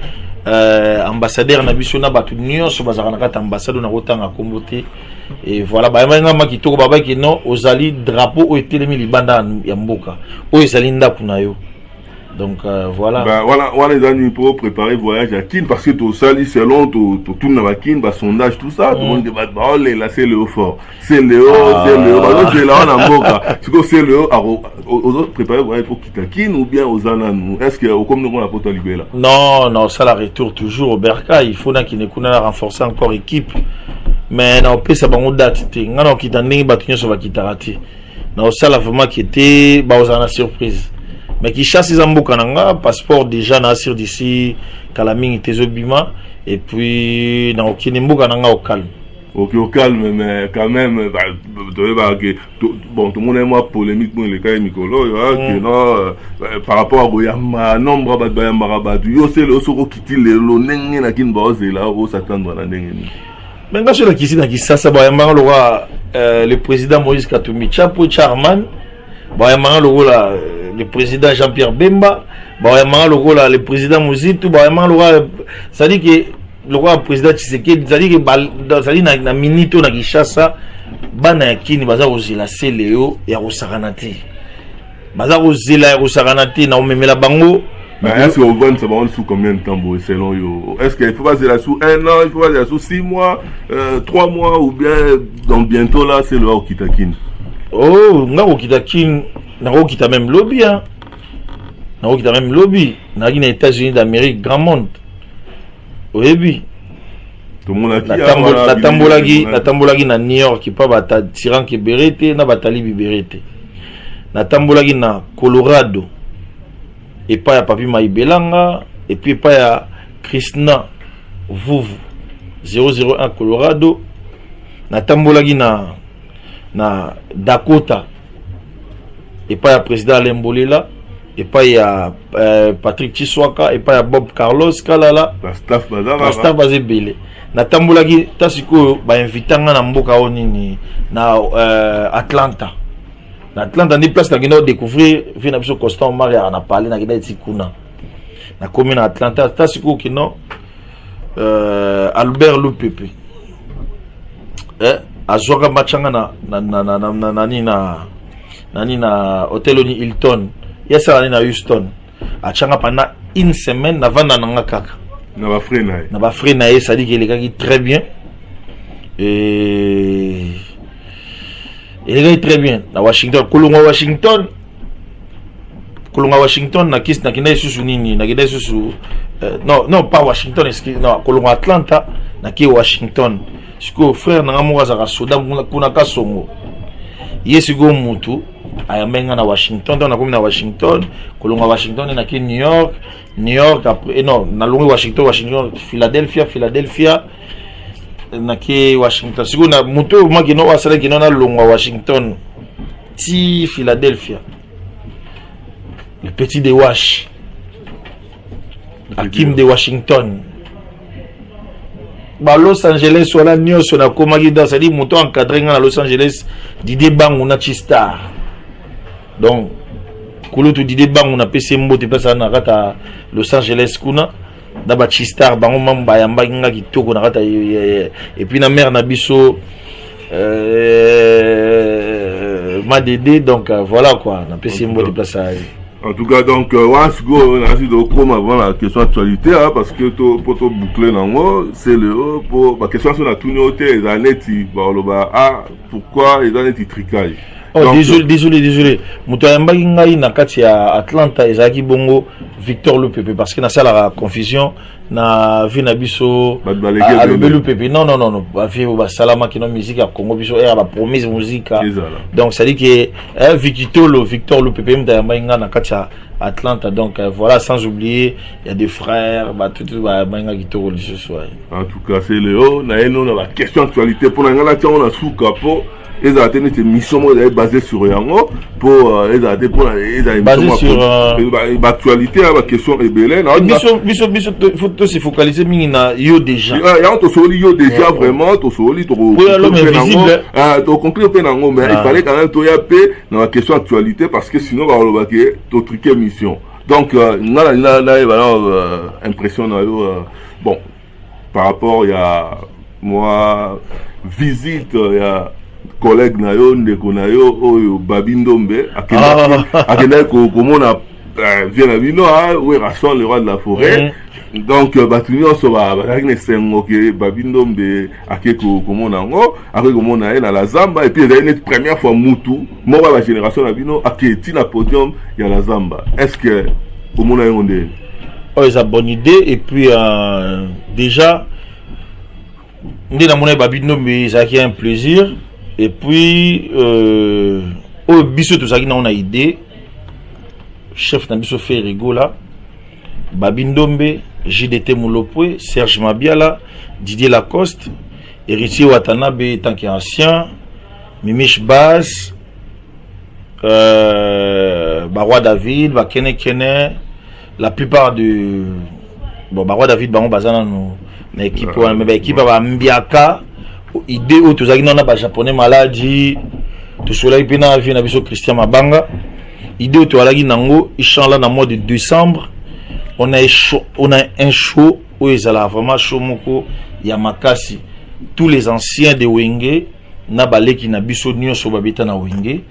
Ambassadeur na biso na batu nyonso bazaka na ambassade na kotanga kombote et voilà ba nga makitoko baba ki non ozali drapeau o etelemi libanda ya mboka o ezali ndaku na yo donc voilà voilà les amis pour préparer voyage à Kin parce que tout ça selon tout na ba Kin ba sondage tout ça tout le monde débat là c'est le haut fort c'est le haut c'est là en mboka c'est le haut aux autres préparer voyage pour quitter Kin ou bien aux ananou est-ce que comme nous on a pas libéré là non ça la retour toujours au Berka il faut na qui ne connaît renforcer encore équipe mais na opé ça bango date te ngana okita ndenge batu nyonso bakitarati na osala vraiment qui était ba aux ana surprise mais qui chasse les amboka nanga passeport déjà na sur d'ici Kalaming Tezobima et puis na okine mboka nanga au calme. Ok au calme mais quand même bon tout le monde est moi polémique pour les cas Mikolo que non par rapport à Boyama nombre ba Bayamba ba yo c'est le soko kiti le nenge na kin ba ozela o s'attendre na ndenge. Mais quand je la kisi na kisasa Bayamba le président Moïse Katumbi Chapo Charman Bayamba le président Jean-Pierre Bemba, le président Mouzitou, ça dit que le roi président Tshisekedi, ça dit que ça dit na minito na Kishasa, bana kini baza ozela seleo ya rosaranati. Baza ozela ya rosaranati na omemela bango. Mais est-ce que vous ça va sous combien de temps selon yo? Est-ce qu'il faut passer là sous 1 an, il faut passer là sous 6 mois, 3 mois ou bien donc bientôt là c'est le roi Kitakin? Oh, ngako Kitakin Nako qui t'a même lobby, hein. Nako qui t'a même lobby. Nako qui est aux États-Unis d'Amérique, grand monde. Au début. Tout le monde a dit. La tambolagi na New York, qui pas bata tirant qui berete, na batali berete. La tambolagi na Colorado. Et pas ya Papi Maïbelanga. Et puis pas ya Krishna Vuvu 001 Colorado. La tambolagi na Dakota. Et pas il y a président Alain Bolela, et pas il y a Patrick Chiswaka, et pas il y a Bob Carlos Kalala. La staff basé belé. Na tambolaki tasiko ba invitanga na mboka onini na Atlanta. Na Atlanta ni place na gino découvrir vina biso Constant Maria na parler na gina tikuna. Na commune Atlanta tasiko kino Albert Lupepe. azwaka machanga na hotel ni Hilton yesa na Houston achanga pendant une semaine na vanda nanga kaka na ba frère na ça dit qu'il est très bien et il est très bien na Washington Kolonga Washington na kis na kinda susu nini na kinda susu non pas Washington non Kolonga Atlanta na ki Washington siko frère na ngamu za soda kuna kasongo yesigo mutu ayamenga na Washington na komi na Washington Kolonga Washington na ki New York après non na longi Washington Philadelphia na ki Washington siko na mutu makino wasala kino na longa Washington ti Philadelphia le petit de Wash Hakim de Washington Los Angeles wala nyonso na komaki dans ça dit moto encadré na Los Angeles Didier Bangu na Chistar donc kulutu Didier Bangu na PC mbote pesa na kata Los Angeles kuna daba Chistar bango mamba yamba nga kitoko na kata et puis na mère na biso Madede donc voilà quoi na PC mbote pesa. En tout cas, donc, once go, on a dit de comme avant la question actualité, hein, parce que pour te boucler dans moi, c'est le pour la question sur la tournée, les années, pourquoi les années tricage. Oh, donc, désolé. Moutayamba Ingaï na kati ya Atlanta, Ezaki Bongo, Victor Lupepe, parce que na ça la confusion, na vi na biso, Lupepe, non, vi ba salama qui non musique à Congo biso, ba promise musique. Donc ça dit que Victor Lupepe Moutayamba Inga na kati ya Atlanta, donc voilà, sans oublier, il y a des frères, tout Inga qui te relie ce soir. En tout cas, c'est Léo, na la question actualité pour la tiens on a sous capot. Ils ont été une mission basée sur Yango pour basé sur l'actualité la question est belle faut se focaliser na yo déjà yo déjà vraiment to soli to conclure penango mais il fallait quand même to ya pe dans la question actualité parce que sinon va le baquer to truquer mission donc impression na yo bon par rapport il y a moi visite il y a collègue na yo ndeko na yo oyo Babindombe akenda komona vient na bino où Rasson le roi de la forêt donc batunion so ba ne sengo ke Babindombe akeko komona ngo akomona na la Zamba et puis c'est une première fois mutu mo ba génération na bino aketi na podium ya la Zamba est-ce que komona ngo ndé c'est une bonne idée et puis déjà ndé na mona Babindombe ça qui est un plaisir. Et puis, au biso tout ça qui n'a pas idée, chef n'a biso fait rigola, Babindombe, JDT Moulopoué, Serge Mabiala, Didier Lacoste, Héritier Watanabe tant qu'ancien, Mimiche Baz, Barwa David, Bakene Kene, la plupart du Barwa David, Baron Bazana, nos équipe, mais équipe à Mbiaka. Idée où tous les japonais maladie tout cela il na vie na biso Christian Mabanga idée où tu as nango ils chantent là dans le mois de décembre on a un show où ils allaient vraiment show moko Yamakasi tous les anciens de Wenge na baleki na biso nyonso babeta na Wenge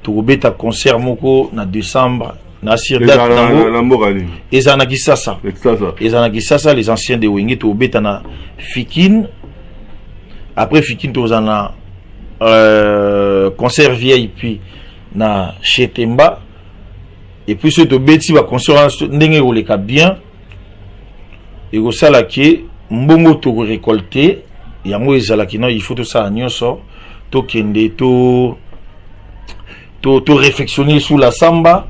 to beta concert moko na décembre na sirdat nango ezana kisasa les anciens de Wenge to beta na Fikine. Après Fikine tozana concert VIP na Chetemba et puis ce to beti ba concert ndenge oleka bien et go sala ki mbongo to récolter yango ezala ki non il faut tout ça nyonso to kende to réflexionner sur la samba.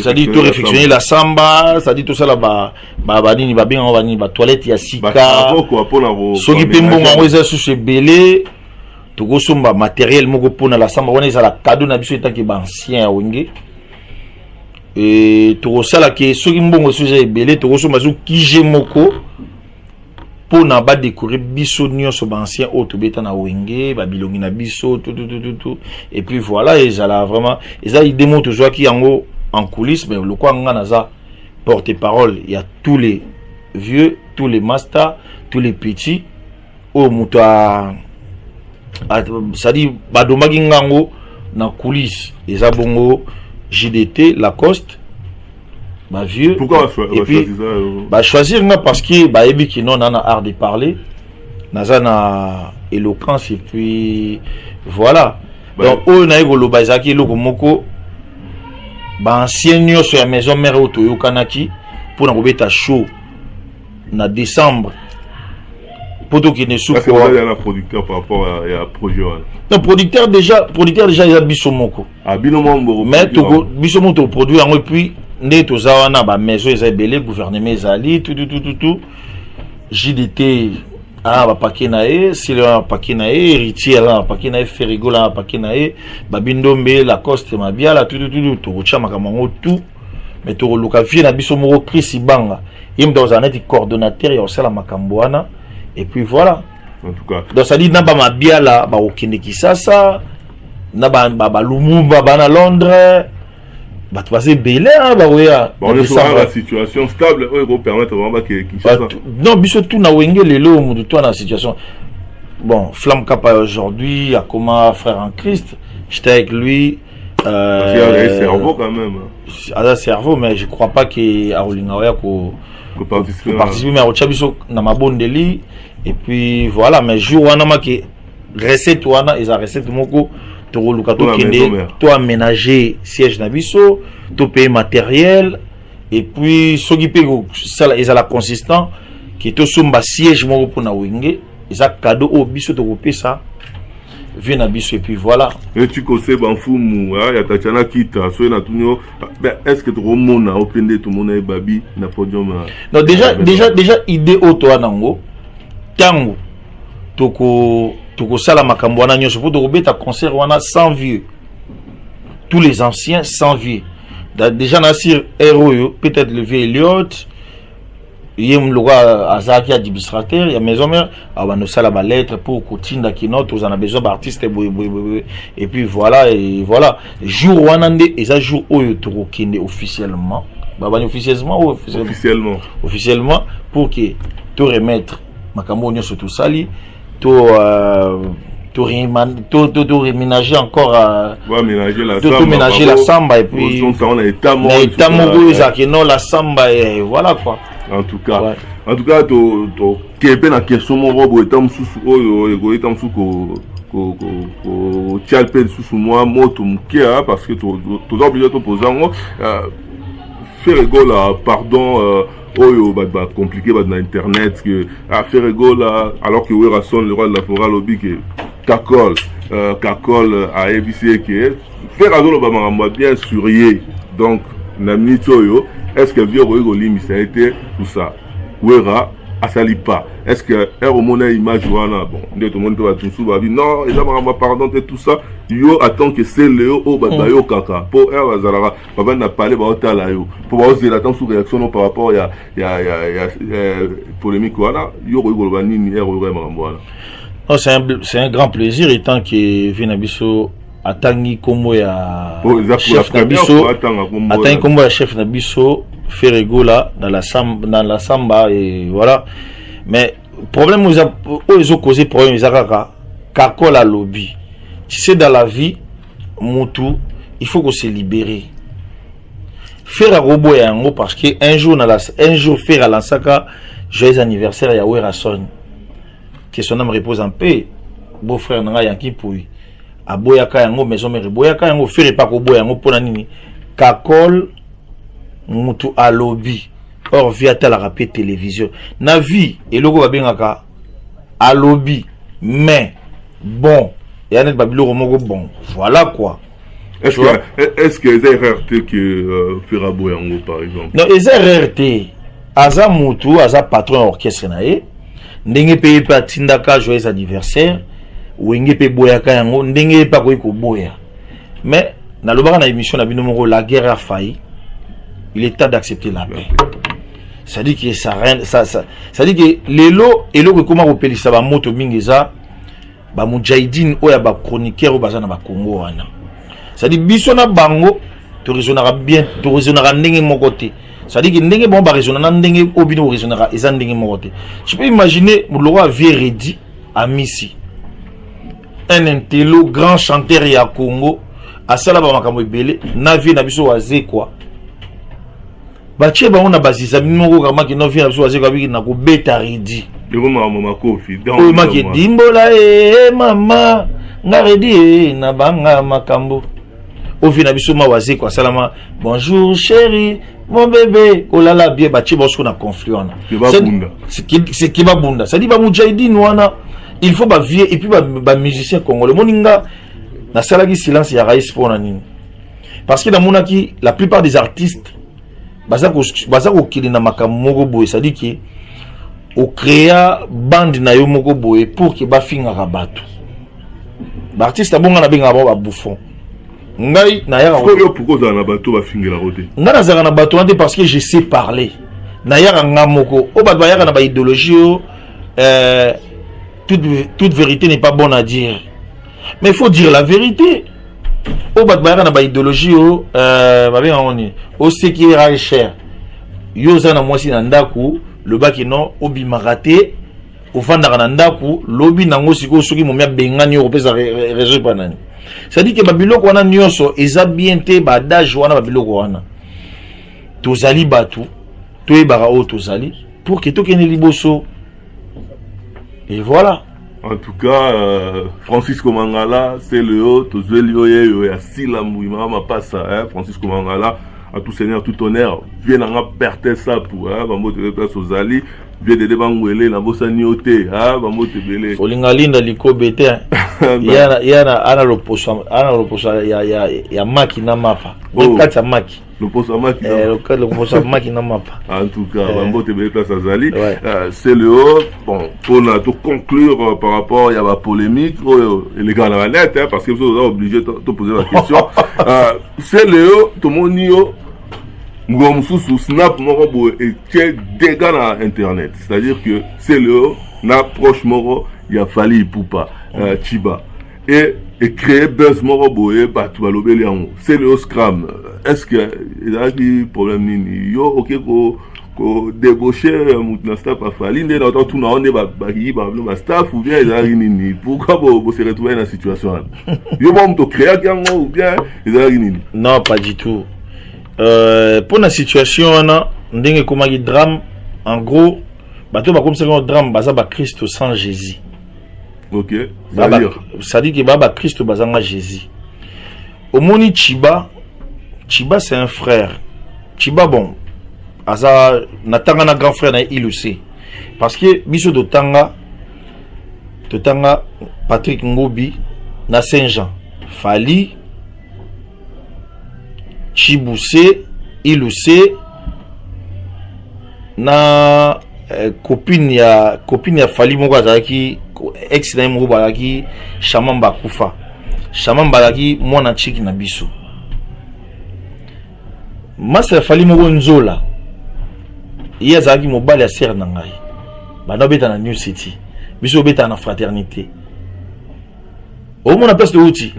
Ça dit tout réflexionner la samba, ça dit tout ça là bas nini ba bien on va ni ba toilette ya sika so ki pembo ngo eza sous ce belé to go somba matériel moko pona la samba wana eza la cadeau na biso etanki ba ancien wenge et to sala ke so ki mbongo sous ce belé to go somba sous kije moko pona ba décorer biso nyonso ba ancien auto beta na wenge ba bilongi na biso tout et puis voilà eza là vraiment eza idée mo to qui yango en coulisses mais le quoi nga naza porte-parole il y a tous les vieux tous les masters tous les petits o muto c'est-à-dire badomaki ngango na coulisse eza bongo JDT Lacoste ba vieux. Pourquoi choisir ça? Bah choisir nga parce que ba ebi ki non na art de parler naza na éloquence et puis voilà. Donc o na ego loba ezaki loko moko ba ancien nyonso ya maison mère oto kanaki pour na kobeta show na décembre. Poto qui ne souffre pas. Parce que un producteur par rapport à projet. Non, producteur déjà il a bisomoko. Ah binomoko. Mais to bisomoko produit et puis né to zawana ba maison ezali belé gouvernement ezali tout JDT ba paquet nae, Sylvain ba paquet nae, héritier ba paquet nae, Ferrigo ba paquet nae, ba Bindombe Lacoste mabia la tout to chama kamango tout. Mais to luka vie na bisomoko Chris Ibanga. Il dans un net coordonnateur ya osala makamboana. Et puis voilà. En tout cas. Donc ça dit na ba mabia la ba okende kisasa na ba Lumumba ba na Londres ba tu passer belé ba oya. On est sur la situation stable on permettre vraiment que Kinshasa. Non biso tout na wenge lelo mutu toi na situation. Bon, Flamme Kappa aujourd'hui a comment frère en Christ. J'étais avec lui parce qu'il y a un cerveau quand même. Un cerveau mais je crois pas que Arolinga oya ko participer mais au na mabondeli. Et puis voilà, mais jour wana maki recette wana ils a recette moko to luka to kende to aménager siège na biso, to payer matériel et puis soki pe ça ils a la consistant qui to somba siège moko pour na wenge, ils a cadeau au biso to kopé ça. Viens na biso et puis voilà. Et tu connais banfumu ya tachana kita so na tunyo ben est-ce que tu remona opende tout monde e babi na podium. Non déjà idée auto anango tango toko sala makambo wana nyonso pour tokobeta concert wana sans vieux, tous les anciens sans vieux. Déjà nasir héros peut-être le vieux Elliot yem loga azaki administrateur ya maison mère abano sala ba lettre pour kotinda kinoto on a besoin d'artistes et puis voilà jour wana nde eza jour oyo tokokende officiellement officiellement pour que to remettre makambo nyonso tout sali to réménager encore ménager la samba et puis on a état la samba et voilà quoi. En tout cas to kepe na question mo robo etam susu oyo ego etam suko ko tialpe susu moi moto mkia parce que to obligé to posango faire rigolo pardon oyo ba compliqué ba na internet que faire rigolo alors que Werason le roi de la forêt lobby que Kakol a évité que faire rigolo ba mama bien suryer donc na mitoyo. Est-ce que vieux Roy Golim ça a été tout ça? Wera asali pas. Est-ce que au monde image wana bon, tout le monde va tout va dire non, il a pardon tout ça. Yo attend que c'est le au bayo kaka. Pour Zara, papa n'a parlé ba otala yo. Pour oser l'attendre sous réaction par rapport ya polémique wana. Yo Roy Golbani ni Roy Maramboana. Non, c'est un grand plaisir étant que Vinabiso atangi kombo ya chef Nabiso atangi kombo ya chef Nabiso Ferrigo là dans la samba et voilà. Mais problème ils ont causé problème ils a Kakol à lobby. Tu sais dans la vie mutu il faut qu'on se libérer. Faire un robot et un parce que un jour faire à l'ansaka joyeux anniversaire ya Werason que son âme repose en paix. Beau frère nanga yanki pouy. Aboyaka yango maison mère boyaka yango faire pas ko boyango pona nini Kakol mutu a lobby or via la rapide télévision na vie et logo babengaka a lobby mais bon et anet babilo moko bon voilà quoi. Est-ce que les RRT que fera boyango par exemple? Non les RRT aza mutu aza patron orchestre nae ndenge paye pa tindaka joyeux anniversaire wenge pe boyaka yango ndenge pa ko boya mais na lobaka na émission na bino moko la guerre a failli. Il est temps d'accepter la paix. Ça dit que ça dit que lelo elo que comment repeli ça ba moto mingeza ba mujahidine oya ba chroniqueur bazana ba Congo wana. Ça dit biso na bango to raisonnera bien to raisonnera ndenge mokote. Ça dit que ndenge bon ba raisonnera ndenge obino raisonnera eza ndenge mokote. Je peux imaginer le roi Véredi Amisi. Un intello grand chanteur ya Congo. Asala ba makambo ebele. Na vie na biso waze quoi. Bache ba on a basisa moko kama ki no vie na biso waze kwa biki na ko beta ridi. Deko mama kofi. O maki dimbola mama ngaredi na banga makambo. Au final, ma wazi quoi salama. Bonjour chérie, mon bébé. Oh là là, bien bâti bosco na conflit on. C'est qui va bunda. Ça dit ba mujahidin wana. Il faut ba vieux et puis ba musicien congolais. Moninga na salagi silence ya raïs pour nani. Parce que dans monaki la plupart des artistes baza ko kilina makamoko boy, ça dit que au créa bande na yo moko boy pour que ba finga rabato. L'artiste abonga na benga ba bouffon. Ngai na yaka pourquoi za na bato ba fingela rote. Nga na zaka na bato ande parce que je sais parler. Na yaka ngamoko o ba yaka na ba idéologie toute vérité n'est pas bonne à dire. Mais il faut dire la vérité. O ba yaka na ba idéologie ba bien on o ce qui est cher. Yo za na mwasi na ndaku le baki non obi maraté au fanda na ndaku lobi nango siko soki momia bengani o pesa réseau panani. Ça dit que babiloko wana nyonso eza bien te badage wana babiloko wana tozali batu toyebaka o tozali pour que tokende liboso et voilà. En tout cas Francisco Mangala c'est le haut tozeli oyo ya sila mouima ma passa Francisco Mangala à tout seigneur tout honneur vient en perdre ça pour bambo te place aux ali vient de bangwele na bossa niote bambo te belé folinga linda likobete yana ana loposa ya maki na mapa kata maki loposa maki loposa maki na mapa. En tout cas bambo te belé place aux ali c'est le haut. Bon pour tout conclure par rapport il y a la polémique les gars la net parce que vous êtes obligé de poser la question c'est le haut tout mon nio Ngomsusu snap moro et tient dégâts dans internet, c'est-à-dire que c'est le n'approche moro il a fallu poupa Chiba et créer buzz moro et batu balobeli yango c'est le scram. Est-ce que il y a des problèmes nini yo OK ko débaucher mutna staff a fallu ndé dans tout na on est ba staff ou bien il y a nini pourquoi vous se retrouver dans la situation yo bon to créer yango ou bien il y a nini. Non pas du tout. Pour la situation on a comme un drame en gros bateau comme c'est un drame baza ba Christ sans Jésus. OK ça dit que baba Christ bazanga Jésus. Au moni Chiba c'est un frère. Chiba bon aza natanga na grand frère na ilusé parce que biso de tanga Patrick Ngobi na Saint-Jean Fali Chiboussé, Iloussé, na copine ya Fali moko azalaki ex na moko balaki Shamamba kufa. Shamamba balaki mwana chiki na biso. Master Fali moko nzola. Ye azalaki mobali ya sœur na ngai. Bana beta na New City. Biso beta na fraternité. Au moins la place de outil.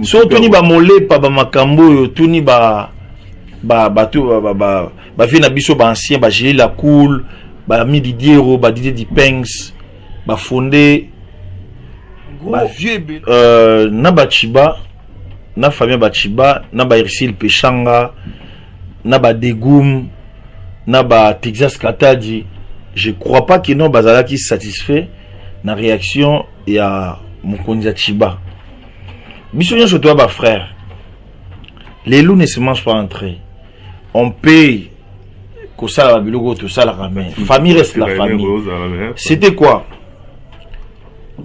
So tuni ba molepa ba makambo tuni ba fi na biso ba ancien ba gérer la cool ba mi Didiero ba Didier Dipengs ba fondé ba vieux na ba Chiba na famille ba Chiba na ba Irsil Pechanga na ba Degum na ba Texas Katadi. Je crois pas que non bazala qui satisfait na réaction ya Mokonzi Chiba. Bisogna sur toi, frère. Les loups ne se mangent pas entre eux. On paye. Que ça, la bilogo, tout ça, la ramène. Famille reste la famille. C'était quoi?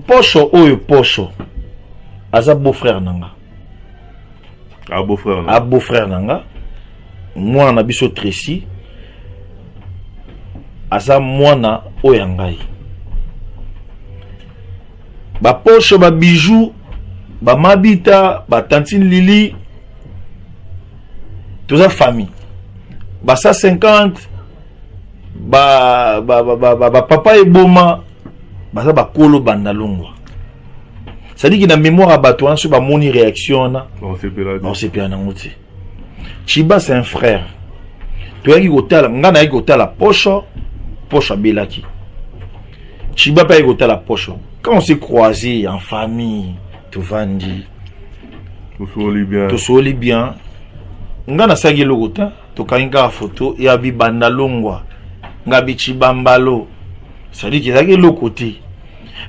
Pocho, Pocho. Aza beau-frère Nanga. Ah, beau-frère Nanga. Ah, beau-frère Nanga. Moi, on a biso Tracy. Aza mwana Oyangai. Ba poche ba bijou ba mabita ba tantine Lili toute la famille ba 150 ba papa et boma ba ba kolo bandalongwa ça dit que dans mémoire à bato sur ba moni réaction na on s'est perdu na ngoti. Chiba c'est un frère to yaki kotala ngana yaki kotala poche belaki Chiba pa yaki kotala poche quand on s'est croisés en famille, tout vandi, tout soli bien, on a sagi logota, tout kanga photo, et abi bandalongwa, ngabi chibambalo, ça dit qu'il y a le côté.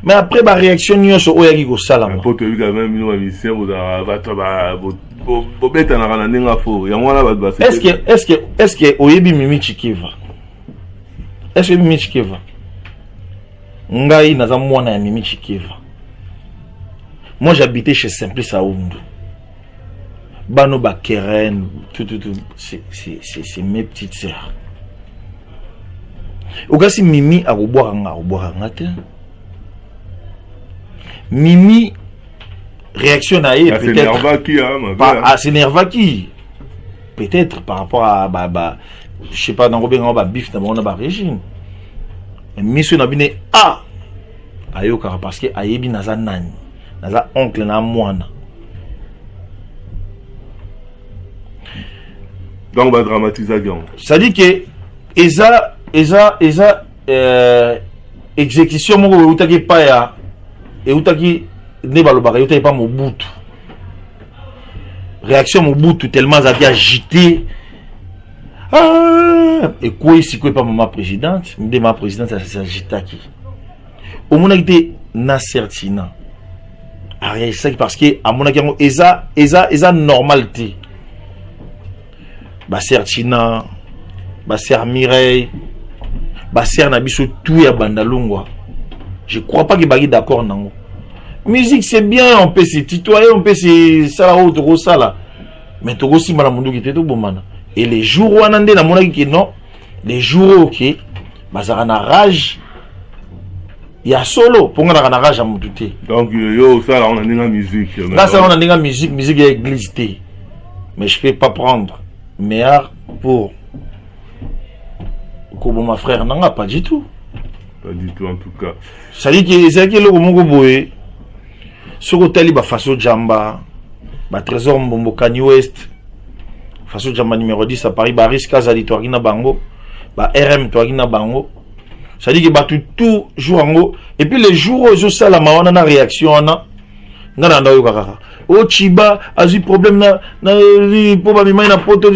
Mais après ma réaction, nous sommes au Yagigo Salam. Pour te dire quand même, nous mission, vous avez est-ce que Oyebi Mimi Chikiva? Est-ce que Mimi Chikiva? Ngai naza mwana ya Mimi Chikiva. Moi j'habitais chez Simplice Aoundou. Bano Bakeren, tout, c'est mes petites sœurs. Ogasi Mimi a oboiranga te. Mimi réaction à elle peut-être. S'énerve qui peut-être par rapport à je sais pas dans Robin ba bif dans mon régime. Mais monsieur Nabine ayoka parce que ayebi naza nani naza oncle na mwana. Donc va dramatiser gang. Ça dit que eza exécution moko utaki pa ya et utaki ne balobaka utaki pa Mobutu. Réaction Mobutu tellement azaki agité. Et quoi ici quoi pas maman présidente, mais ma présidente ça s'agitaki. Au moins été Nassertina. Arrière ça parce que à mon avis eza normalité. Ba Sertina, ba Ser Mireille, ba Ser Nabiso tout ya bandalongwa. Je crois pas qu'il est d'accord non. Musique c'est bien, on peut se tutoyer, on peut se salaho to sala. Mais to aussi malamundu qui était tout bon. Et les jours où on a na mona qui non, les jours OK, bazara na rage. Il y a solo pour na rage à mututé. Donc yo ça là on a une musique. Là ça on a une musique église té. Mais je peux pas prendre meilleur pour comme ma frère non pas du tout. Pas du tout en tout cas. Ça dit que c'est que le mongo boé sur hôtel ba faso jamba ba trésor mbombo Kanye West faso jamba numéro 10 à Paris ba risque zali to na bango ba RM to na bango. Ça dit que ba tout jour ngo et puis les jours où je sala ma wana na réaction na ngana ndo kaka o chiba azu problème na po ba mima na poto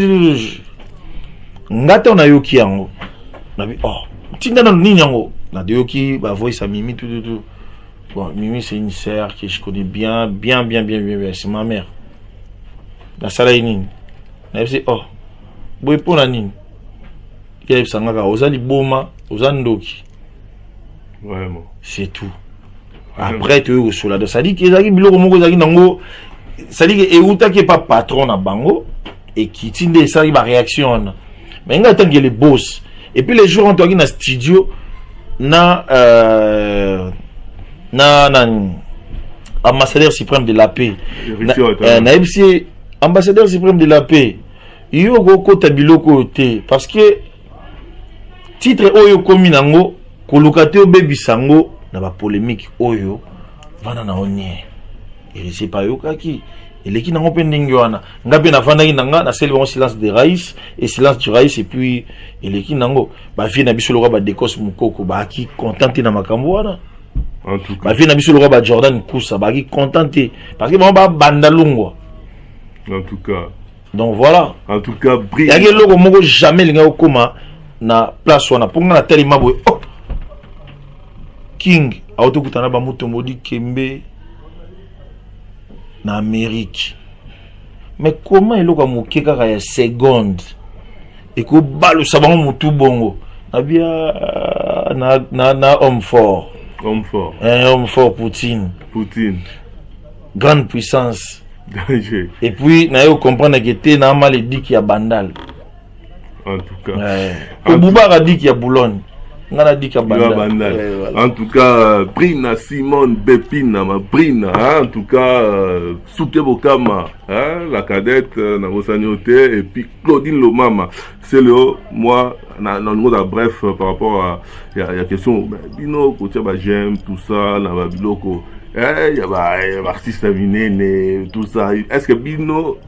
ngata na yoki yango na bi tinda na nini yango na yoki ba voice à Mimi tout. Bon, Mimi c'est une sœur que je connais bien, c'est ma mère. La salaïnine. Na dit boy pour la nine. Il y a sangaka ozali boma, ozandoki. Vraiment. C'est tout. Après tu es au soldat. Ça dit que ezaki biloko moko ezaki nango. Ça dit que euta qui est pas patron na bango et qui tinde ça ba réaction. Mais nga tant que les boss. Et puis les jours on toki na studio na ambassadeur suprême de la paix. Ambassadeur suprême de la paix. Yo go tabiloko te parce que titre oyo komi nango kolokate obebi sango na ba polémique oyo vana na onye. Et c'est pas yo kaki. Et qui nango pendingi wana. Ngabe na vana ki nanga na sel bon silence de Raïs et silence du Raïs et puis et qui nango ba vie na biso ba décos mukoko ba ki contenté na makambo wana. En tout cas. Ma vie n'a mis sur le roi Jordan Koussa, bah qui contenté parce que bon bah bandalungwa. En tout cas. Donc voilà. En tout cas, brille. Y'a que logo mogo jamais linga okoma na place wana pour na teli mabo. King auto kutana ba muto modi kembe na Amérique. Mais comment il logo moké kaka ya seconde et ko balu sabon mutu bongo. Na bien na homme fort. Homme fort. Un homme fort, Poutine. Grande puissance. Danger. Et puis, nous comprenons que tu as mal dit qu'il y a Bandal. En tout cas. Bouba a dit qu'il y a Boulogne. On a dit qu'il y a Bandal. En tout cas, Brina Simone Bepina, ma Brina. En tout cas, Souké Bokama, la cadette, Nagosagnoté, et puis Claudine Lomama. C'est le moi, bref, par rapport à la question, Bino, j'aime tout ça, Biloko. Il y a des artistes tout ça. Est-ce que Bino,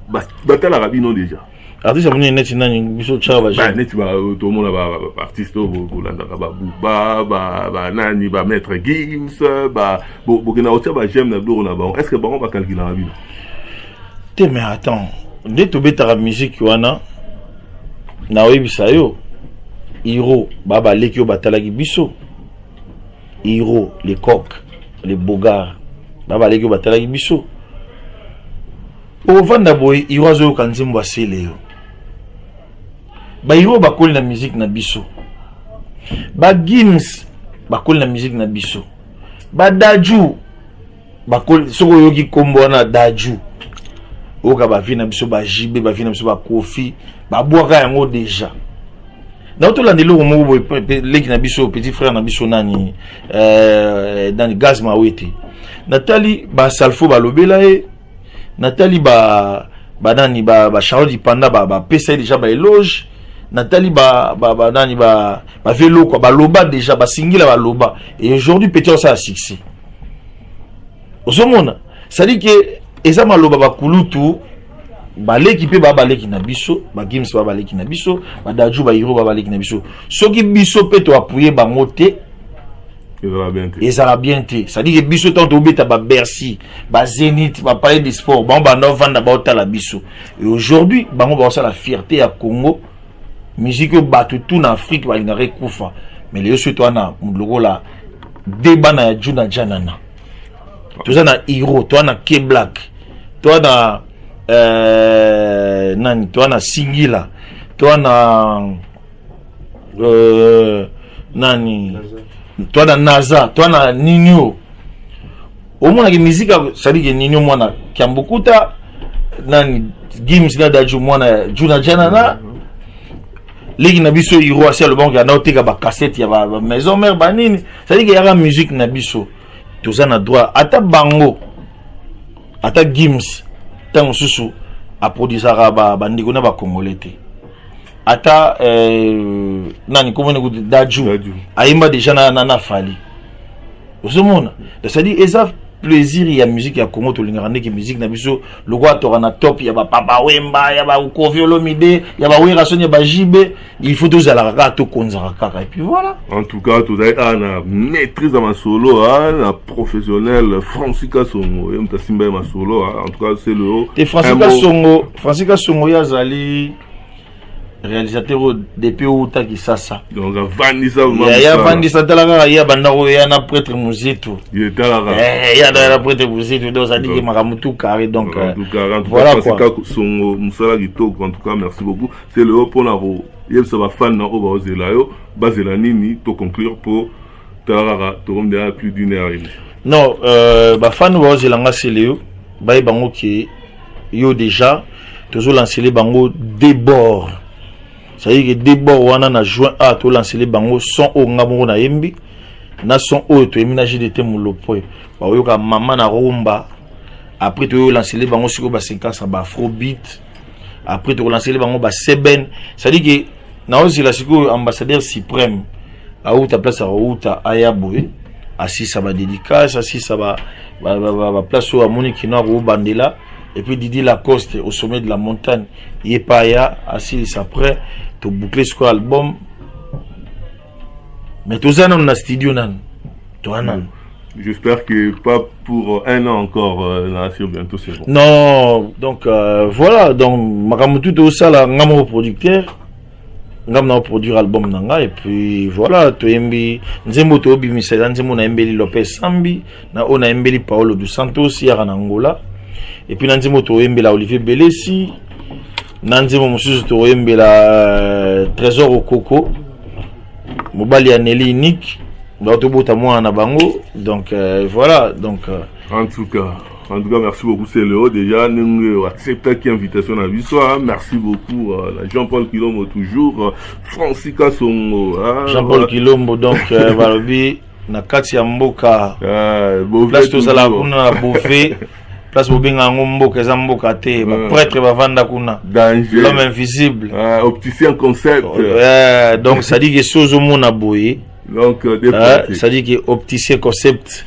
Bino déjà? artiste amoni neti nani biso tchao ba jeune neti ba to mona ba artiste bo landa ba Bouba ba nani ba maître Gims ba bokena otia ba j'aime na blo na ba est-ce que ba calculer na bino te mais attends dès to beta musique wana na oyebisa yo Hiro baba leki yo batalaki biso Hiro les coqs les bogards baba leki yo batalaki biso ovanda boy Hiro azo kanzimbo asele yo ba Hiro bakoli na musique na biso ba Gims bakoli na musique na biso ba Daju bakoli soko yoki kombo na Daju oka ba vi na biso ba JB ba vi na biso ba Kofi ba boaka yango déjà na to landelo mo boy leki na biso petit frère na biso nani dans gaz mawete Nathalie ba Salfo ba lobela e Nathalie ba nani ba Charles Panda ba pesa déjà ba éloge Nathalie ba nani ba vélo quoi ba loba déjà ba singila ba loba et aujourd'hui petit ça a succès osomona ça dit que eza maloba ba kulutu ba leki pe ba leki na biso ba Gims ba leki na biso ba Daju ba Hiro ba leki na biso soki biso pe to appuyer ba moté ezala bien te ça dit que biso tant to beta ba Bercy ba Zénith ba Palais des Sports ba vanda ba otala biso et aujourd'hui bango ba la fierté ya Congo musique batu tout en Afrique ba linga rekufa mais les yo to na mlogo la débat na Juna Janana tout ça na Hiro to na K Black to na nani to na Singila to na nani to na Naza to na Ninyo au moins la musique ça dit que Ninyo mwana Kiambukuta nani Gims na Daju mwana Juna Janana leki na biso Hiro asi le banque ya na oteka ba cassette ya ba maison mère banini ça dit que y a musique na biso tout ça na droit ata bango ata Gims tant susu a produisera ba ndiko na ba congolais te ata nani komone ku Daju aimba déjà na fali osomona ça dit eza plaisir ya musique ya Congo to lingande ki musique na biso le roi to na top ya ba Papa Wemba ya ba Koviolomide ya ba Wera Sonia ba Jibe il faut tous ala ka to konzara kaka et puis voilà en tout cas tout ça na maîtrise dans ma solo na professionnel Francisca Songo et mta simba ma solo en tout cas c'est le haut et Francisca Songo ya zali réalisateur depuis Outa Kisasa donc Vandisa ya Vandisa talaka ya bandako ya na prêtre Muzitu il talaka ya na prêtre Muzitu donc ça dit que makamutu carré donc voilà quoi son musala kitoko en tout cas merci beaucoup c'est le haut pour la ro yeb ça va fan na oba ozela yo bazela nini to conclure pour talaka to comme déjà plus d'une heure non ba fan oba ozela nga c'est le ba bango ki yo déjà toujours lancer les bango débord. Ça veut dire que d'abord on a juin à tout lancer les bangos son au ngamo na yembi na son au to éménager de temu lopo ba yoka maman na rumba après to lancer les bangos sur ba 50 ba afrobeat après to lancer les bangos ba seben ça veut dire que na aussi la siko ambassadeur suprême a ou ta place à outa ayaboé assis ça va dédicace assis ça va place au Monique Noir au Bandela. Et puis Didi Lacoste au sommet de la montagne. Yepaya, assis après, tu boucler ce album. Mais tout ça, on a studio. J'espère que pas pour un an encore, bientôt c'est bon. Non, donc voilà. Donc, Makamutu, tout ça, là, on a producteur. On a produit l'album nanga et puis voilà, tu embi nzembo to obi misela nzembo na embeli Lopez Sambi, na ona embeli Paolo dos Santos ya en Angola. Et puis nanzimo to embela Olivier Belesi, nanzimo mususu to embela Trésor Okoko, mobali ya Nelly Nick, ba to bota moi na bango. Donc voilà, donc en tout cas, merci beaucoup, c'est Léo. Déjà, nous acceptons l'invitation à Bissoa. Merci beaucoup, Jean-Paul Kilombo, toujours. Francisca Songo. Jean-Paul Kilombo, donc, Varobi, na kati ya mboka. Place to sala kuna Bouffé. Place Bobinga Mboka, Zamboka te. Prêtre Bavanda kuna. Danger. L'homme invisible. Opticien concept. Donc, ça dit que Sozo Mona Boye. Donc, ça dit que opticien concept.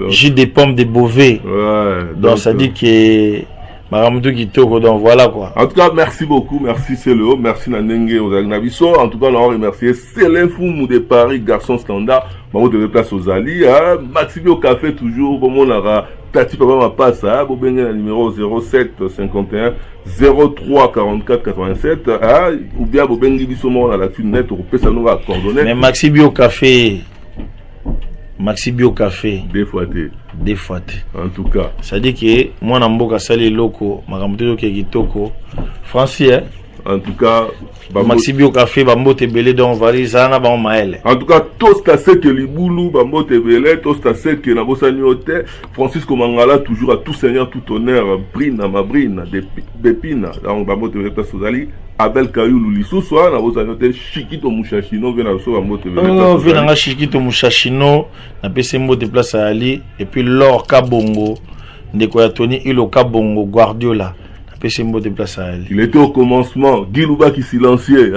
Jus des pommes de Beauvais. Ouais, donc ça dit que Maramoutou Kitoko, donc voilà quoi. En tout cas, merci beaucoup, merci Céléo, merci Nanenge aux Agnabiso. En tout cas, on remercie Célin Foumou de Paris, garçon standard. Bon, de place aux Ali, Maxime au café toujours, bon, on aura Tati Papa ma passe, bon, ben, le numéro 07 51 03 44 87, ou bien, bon, ben, on a la thune nette, on peut ça nous va coordonner. Mais Maxime au café. Maxi Bio Café. Des fois. En tout cas. Ça dit que moi, Namboka Sali Loko, Maramoto Kitoko, Français. En tout cas, Maxi Bio Café, Bambo Tebele, donc Valis, Zana, Bam Maël. En tout cas, tous ta sec que Liboulou, Bambo Tebele, tous ta sec que Nabosa Nyote, Francisco Mangala, toujours à tout seigneur, tout honneur, Brina, Mabrina, Bépina, donc Bambo Tebele, place aux Ali. Abel Kayou Loulisou, soit na vous avez Chiquito Mouchachino, vient à sauver Mote. Non, vient à Chiquito Mouchachino, na PC Mote place à Ali, et puis Laure Kabongo, Ndekoyatoni, Ilo Kabongo, Guardiola, na PC Mote place à Ali. Il était au commencement, Guy Louba qui silenciait,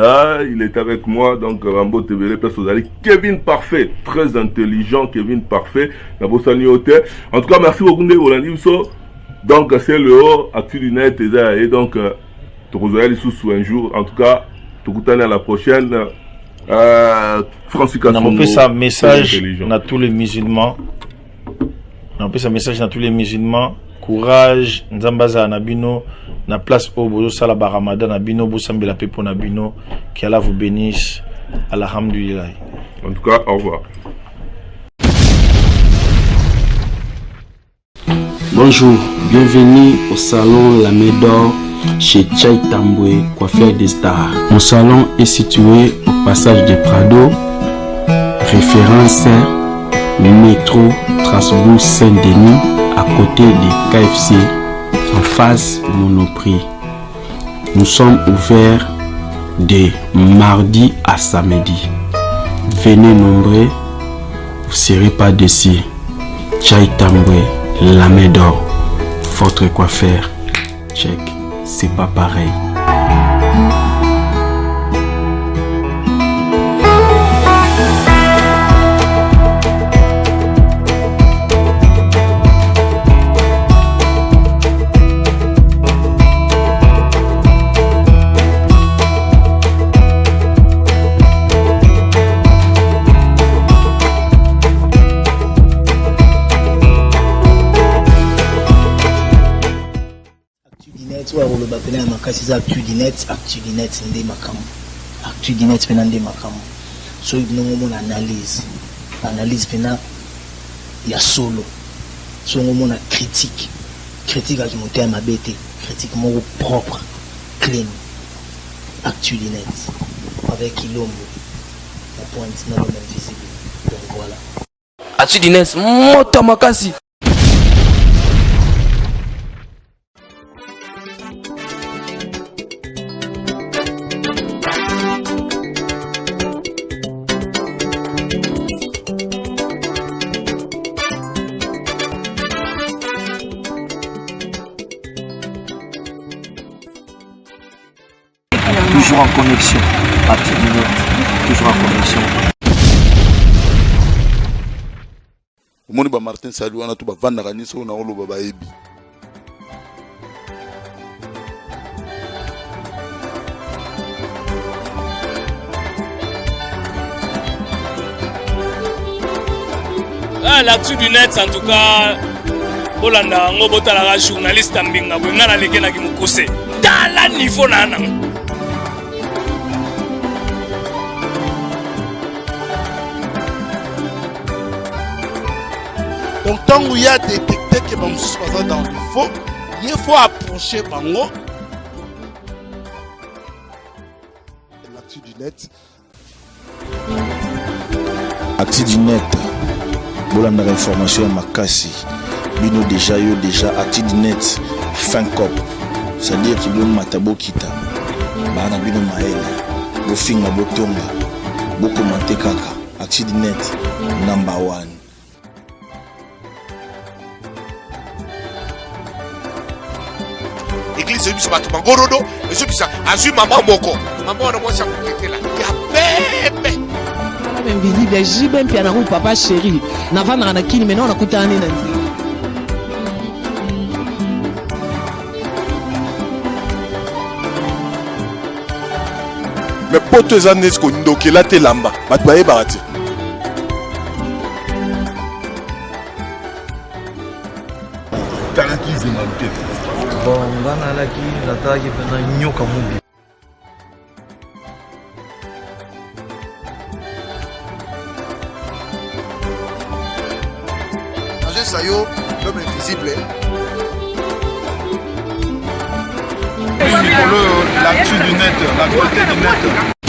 il était avec moi, donc Rambo TV, place aux Ali. Kevin Parfait, très intelligent, Kevin Parfait, na Bossani Hotel. En tout cas, merci beaucoup de Rolandimso. Donc, c'est le haut, Actu du Net, et donc, sous un jour, en tout cas, tout à la prochaine. Francis Kassomo. On peut ça message à tous les musulmans. On peut ça message à tous les musulmans. Courage, Nzambaza Nabino, na place au Bozo Salaba Ramadan Nabino, Boussambela Pepo Nabino, que Allah vous bénisse. Alhamdulillah. En tout cas, au revoir. Bonjour, bienvenue au salon La Médor chez Chai Tamboué, coiffeur des stars. Mon salon est situé au passage des Prado, référence métro Strasbourg Saint-Denis, à côté des KFC, en face Monoprix. Nous sommes ouverts de mardi à samedi. Venez nombreux, vous ne serez pas déçus. Chai Tamboué, La Médor, votre coiffeur. Check. C'est pas pareil. Makasi Actu du Net ndé makam. Actu du Net pena ndé makam. So ibino ngomona analyse pena ya solo. So ngomona critique à kimote mabete, critique moko propre, clean. Actu du Net avec Ilombo. La pointe n'a pas visible. Donc voilà. Actu du Net mota makasi. Toujours en connexion, Actu du Net, toujours en connexion. Omoni ba Martin Salou wana to ba vandaka niso na oloba ba ebi. L'Actu du Net en tout cas Olanda ngobota la journaliste ambinga bwenga na leke na kimukuse tala niveau nana. Donc tant qu'il y a détecté que bon soit dans le faux, il faut approcher bango. L'Actu du Net. Actu du Net. Bolanda information makasi. Bino déjà Actu du Net fin cop. C'est-à-dire qu'il y a matabo kita. Bana bino maele. Bo finga bo tonga. Bo commenter kaka. Actu du Net number 1. Église de Bissaba Tubangorodo, et ceux qui sont Azu Maman Moko. Maman, moi, ça était là. Il y a bébé. Invisible, j'ai bien piano papa chéri. N'avant n'a kini, mais non, on a coûté un mais poto eza nesko ndokela te lamba bato bayebaka te. talaki zenga te bon nga nalaki natalaki mpena nyoka mobi Sayo, l'homme invisible. L'actu du net, l'actualité du net.